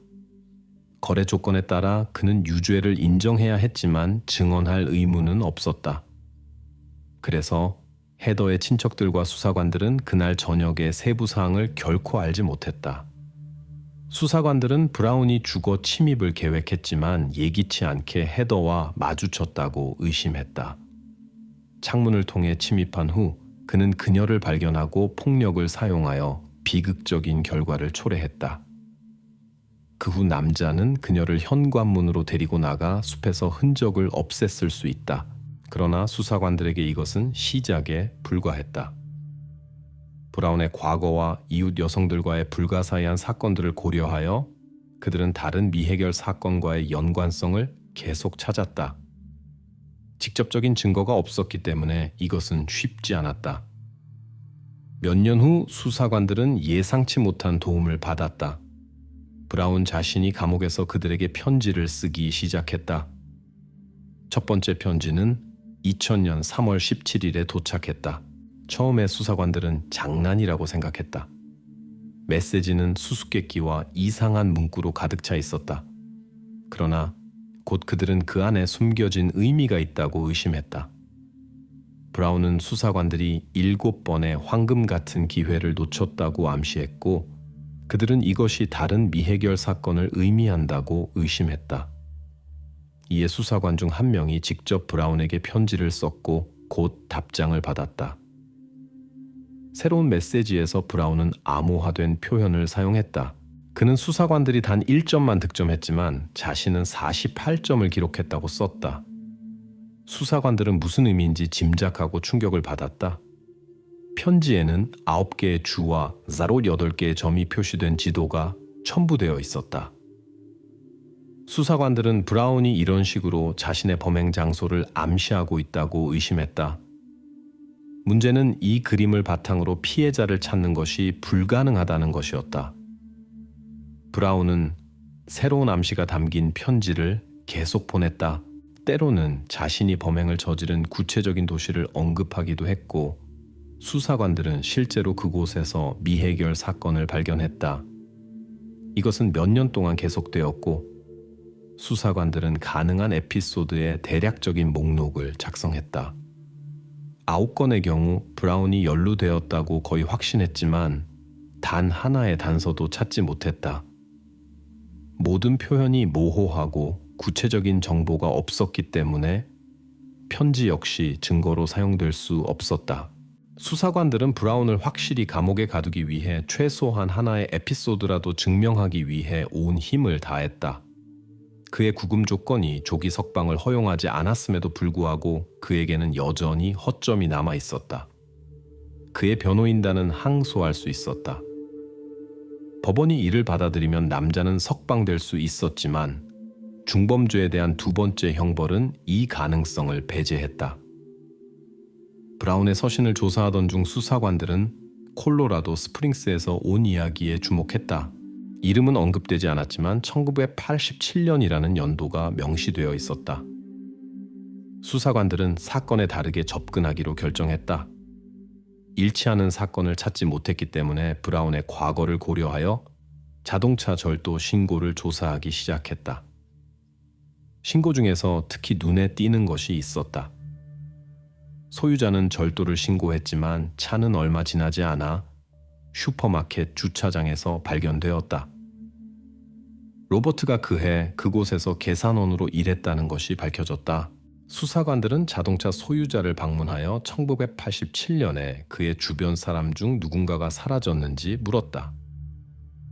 거래 조건에 따라 그는 유죄를 인정해야 했지만 증언할 의무는 없었다. 그래서 헤더의 친척들과 수사관들은 그날 저녁의 세부 사항을 결코 알지 못했다. 수사관들은 브라운이 주거 침입을 계획했지만 예기치 않게 헤더와 마주쳤다고 의심했다. 창문을 통해 침입한 후 그는 그녀를 발견하고 폭력을 사용하여 비극적인 결과를 초래했다. 그 후 남자는 그녀를 현관문으로 데리고 나가 숲에서 흔적을 없앴을 수 있다. 그러나 수사관들에게 이것은 시작에 불과했다. 브라운의 과거와 이웃 여성들과의 불가사의한 사건들을 고려하여 그들은 다른 미해결 사건과의 연관성을 계속 찾았다. 직접적인 증거가 없었기 때문에 이것은 쉽지 않았다. 몇 년 후 수사관들은 예상치 못한 도움을 받았다. 브라운 자신이 감옥에서 그들에게 편지를 쓰기 시작했다. 첫 번째 편지는 2000년 3월 17일에 도착했다. 처음에 수사관들은 장난이라고 생각했다. 메시지는 수수께끼와 이상한 문구로 가득 차 있었다. 그러나 곧 그들은 그 안에 숨겨진 의미가 있다고 의심했다. 브라운은 수사관들이 7번의 황금 같은 기회를 놓쳤다고 암시했고 그들은 이것이 다른 미해결 사건을 의미한다고 의심했다. 이에 수사관 중 한 명이 직접 브라운에게 편지를 썼고 곧 답장을 받았다. 새로운 메시지에서 브라운은 암호화된 표현을 사용했다. 그는 수사관들이 단 1점만 득점했지만 자신은 48점을 기록했다고 썼다. 수사관들은 무슨 의미인지 짐작하고 충격을 받았다. 편지에는 9개의 주와 자롯 8개의 점이 표시된 지도가 첨부되어 있었다. 수사관들은 브라운이 이런 식으로 자신의 범행 장소를 암시하고 있다고 의심했다. 문제는 이 그림을 바탕으로 피해자를 찾는 것이 불가능하다는 것이었다. 브라운은 새로운 암시가 담긴 편지를 계속 보냈다. 때로는 자신이 범행을 저지른 구체적인 도시를 언급하기도 했고 수사관들은 실제로 그곳에서 미해결 사건을 발견했다. 이것은 몇 년 동안 계속되었고 수사관들은 가능한 에피소드의 대략적인 목록을 작성했다. 9건의 경우 브라운이 연루되었다고 거의 확신했지만 단 하나의 단서도 찾지 못했다. 모든 표현이 모호하고 구체적인 정보가 없었기 때문에 편지 역시 증거로 사용될 수 없었다. 수사관들은 브라운을 확실히 감옥에 가두기 위해 최소한 하나의 에피소드라도 증명하기 위해 온 힘을 다했다. 그의 구금 조건이 조기 석방을 허용하지 않았음에도 불구하고 그에게는 여전히 허점이 남아 있었다. 그의 변호인단은 항소할 수 있었다. 법원이 이를 받아들이면 남자는 석방될 수 있었지만 중범죄에 대한 두 번째 형벌은 이 가능성을 배제했다. 브라운의 서신을 조사하던 중 수사관들은 콜로라도 스프링스에서 온 이야기에 주목했다. 이름은 언급되지 않았지만 1987년이라는 연도가 명시되어 있었다. 수사관들은 사건에 다르게 접근하기로 결정했다. 일치하는 사건을 찾지 못했기 때문에 브라운의 과거를 고려하여 자동차 절도 신고를 조사하기 시작했다. 신고 중에서 특히 눈에 띄는 것이 있었다. 소유자는 절도를 신고했지만 차는 얼마 지나지 않아 슈퍼마켓 주차장에서 발견되었다. 로버트가 그해 그곳에서 계산원으로 일했다는 것이 밝혀졌다. 수사관들은 자동차 소유자를 방문하여 1987년에 그의 주변 사람 중 누군가가 사라졌는지 물었다.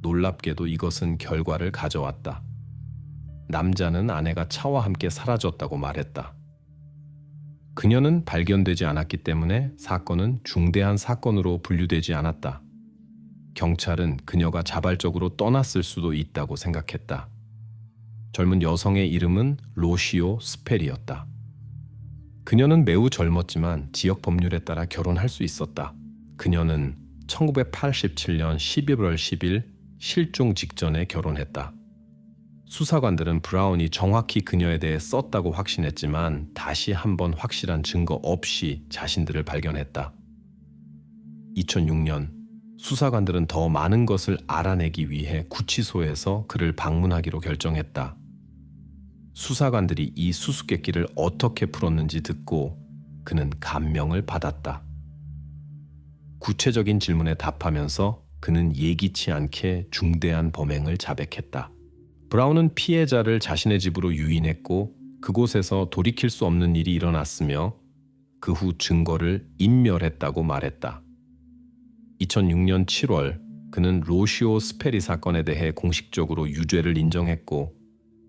놀랍게도 이것은 결과를 가져왔다. 남자는 아내가 차와 함께 사라졌다고 말했다. 그녀는 발견되지 않았기 때문에 사건은 중대한 사건으로 분류되지 않았다. 경찰은 그녀가 자발적으로 떠났을 수도 있다고 생각했다. 젊은 여성의 이름은 로시오 스펠이었다. 그녀는 매우 젊었지만 지역 법률에 따라 결혼할 수 있었다. 그녀는 1987년 11월 10일 실종 직전에 결혼했다. 수사관들은 브라운이 정확히 그녀에 대해 썼다고 확신했지만 다시 한번 확실한 증거 없이 자신들을 발견했다. 2006년 수사관들은 더 많은 것을 알아내기 위해 구치소에서 그를 방문하기로 결정했다. 수사관들이 이 수수께끼를 어떻게 풀었는지 듣고 그는 감명을 받았다. 구체적인 질문에 답하면서 그는 예기치 않게 중대한 범행을 자백했다. 브라운은 피해자를 자신의 집으로 유인했고 그곳에서 돌이킬 수 없는 일이 일어났으며 그 후 증거를 인멸했다고 말했다. 2006년 7월 그는 로시오 스페리 사건에 대해 공식적으로 유죄를 인정했고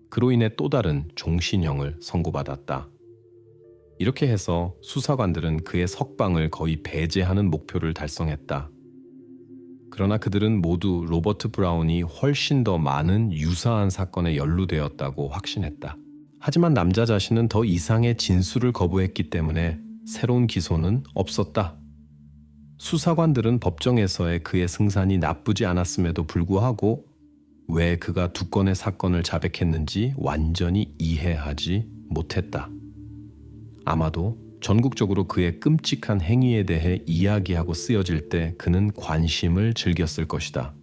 그로 인해 또 다른 종신형을 선고받았다. 이렇게 해서 수사관들은 그의 석방을 거의 배제하는 목표를 달성했다. 그러나 그들은 모두 로버트 브라운이 훨씬 더 많은 유사한 사건에 연루되었다고 확신했다. 하지만 남자 자신은 더 이상의 진술을 거부했기 때문에 새로운 기소는 없었다. 수사관들은 법정에서의 그의 승산이 나쁘지 않았음에도 불구하고 왜 그가 두 건의 사건을 자백했는지 완전히 이해하지 못했다. 아마도 전국적으로 그의 끔찍한 행위에 대해 이야기하고 쓰여질 때 그는 관심을 즐겼을 것이다.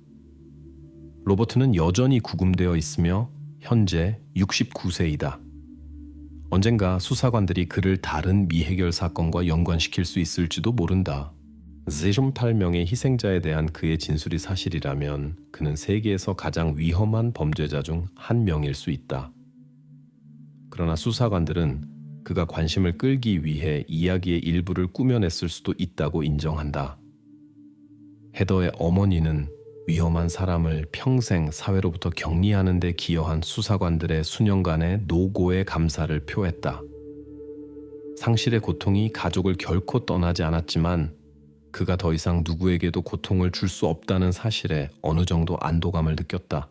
로버트는 여전히 구금되어 있으며 현재 69세이다. 언젠가 수사관들이 그를 다른 미해결 사건과 연관시킬 수 있을지도 모른다. 38명의 희생자에 대한 그의 진술이 사실이라면 그는 세계에서 가장 위험한 범죄자 중 한 명일 수 있다. 그러나 수사관들은 그가 관심을 끌기 위해 이야기의 일부를 꾸며냈을 수도 있다고 인정한다. 헤더의 어머니는 위험한 사람을 평생 사회로부터 격리하는 데 기여한 수사관들의 수년간의 노고에 감사를 표했다. 상실의 고통이 가족을 결코 떠나지 않았지만 그가 더 이상 누구에게도 고통을 줄 수 없다는 사실에 어느 정도 안도감을 느꼈다.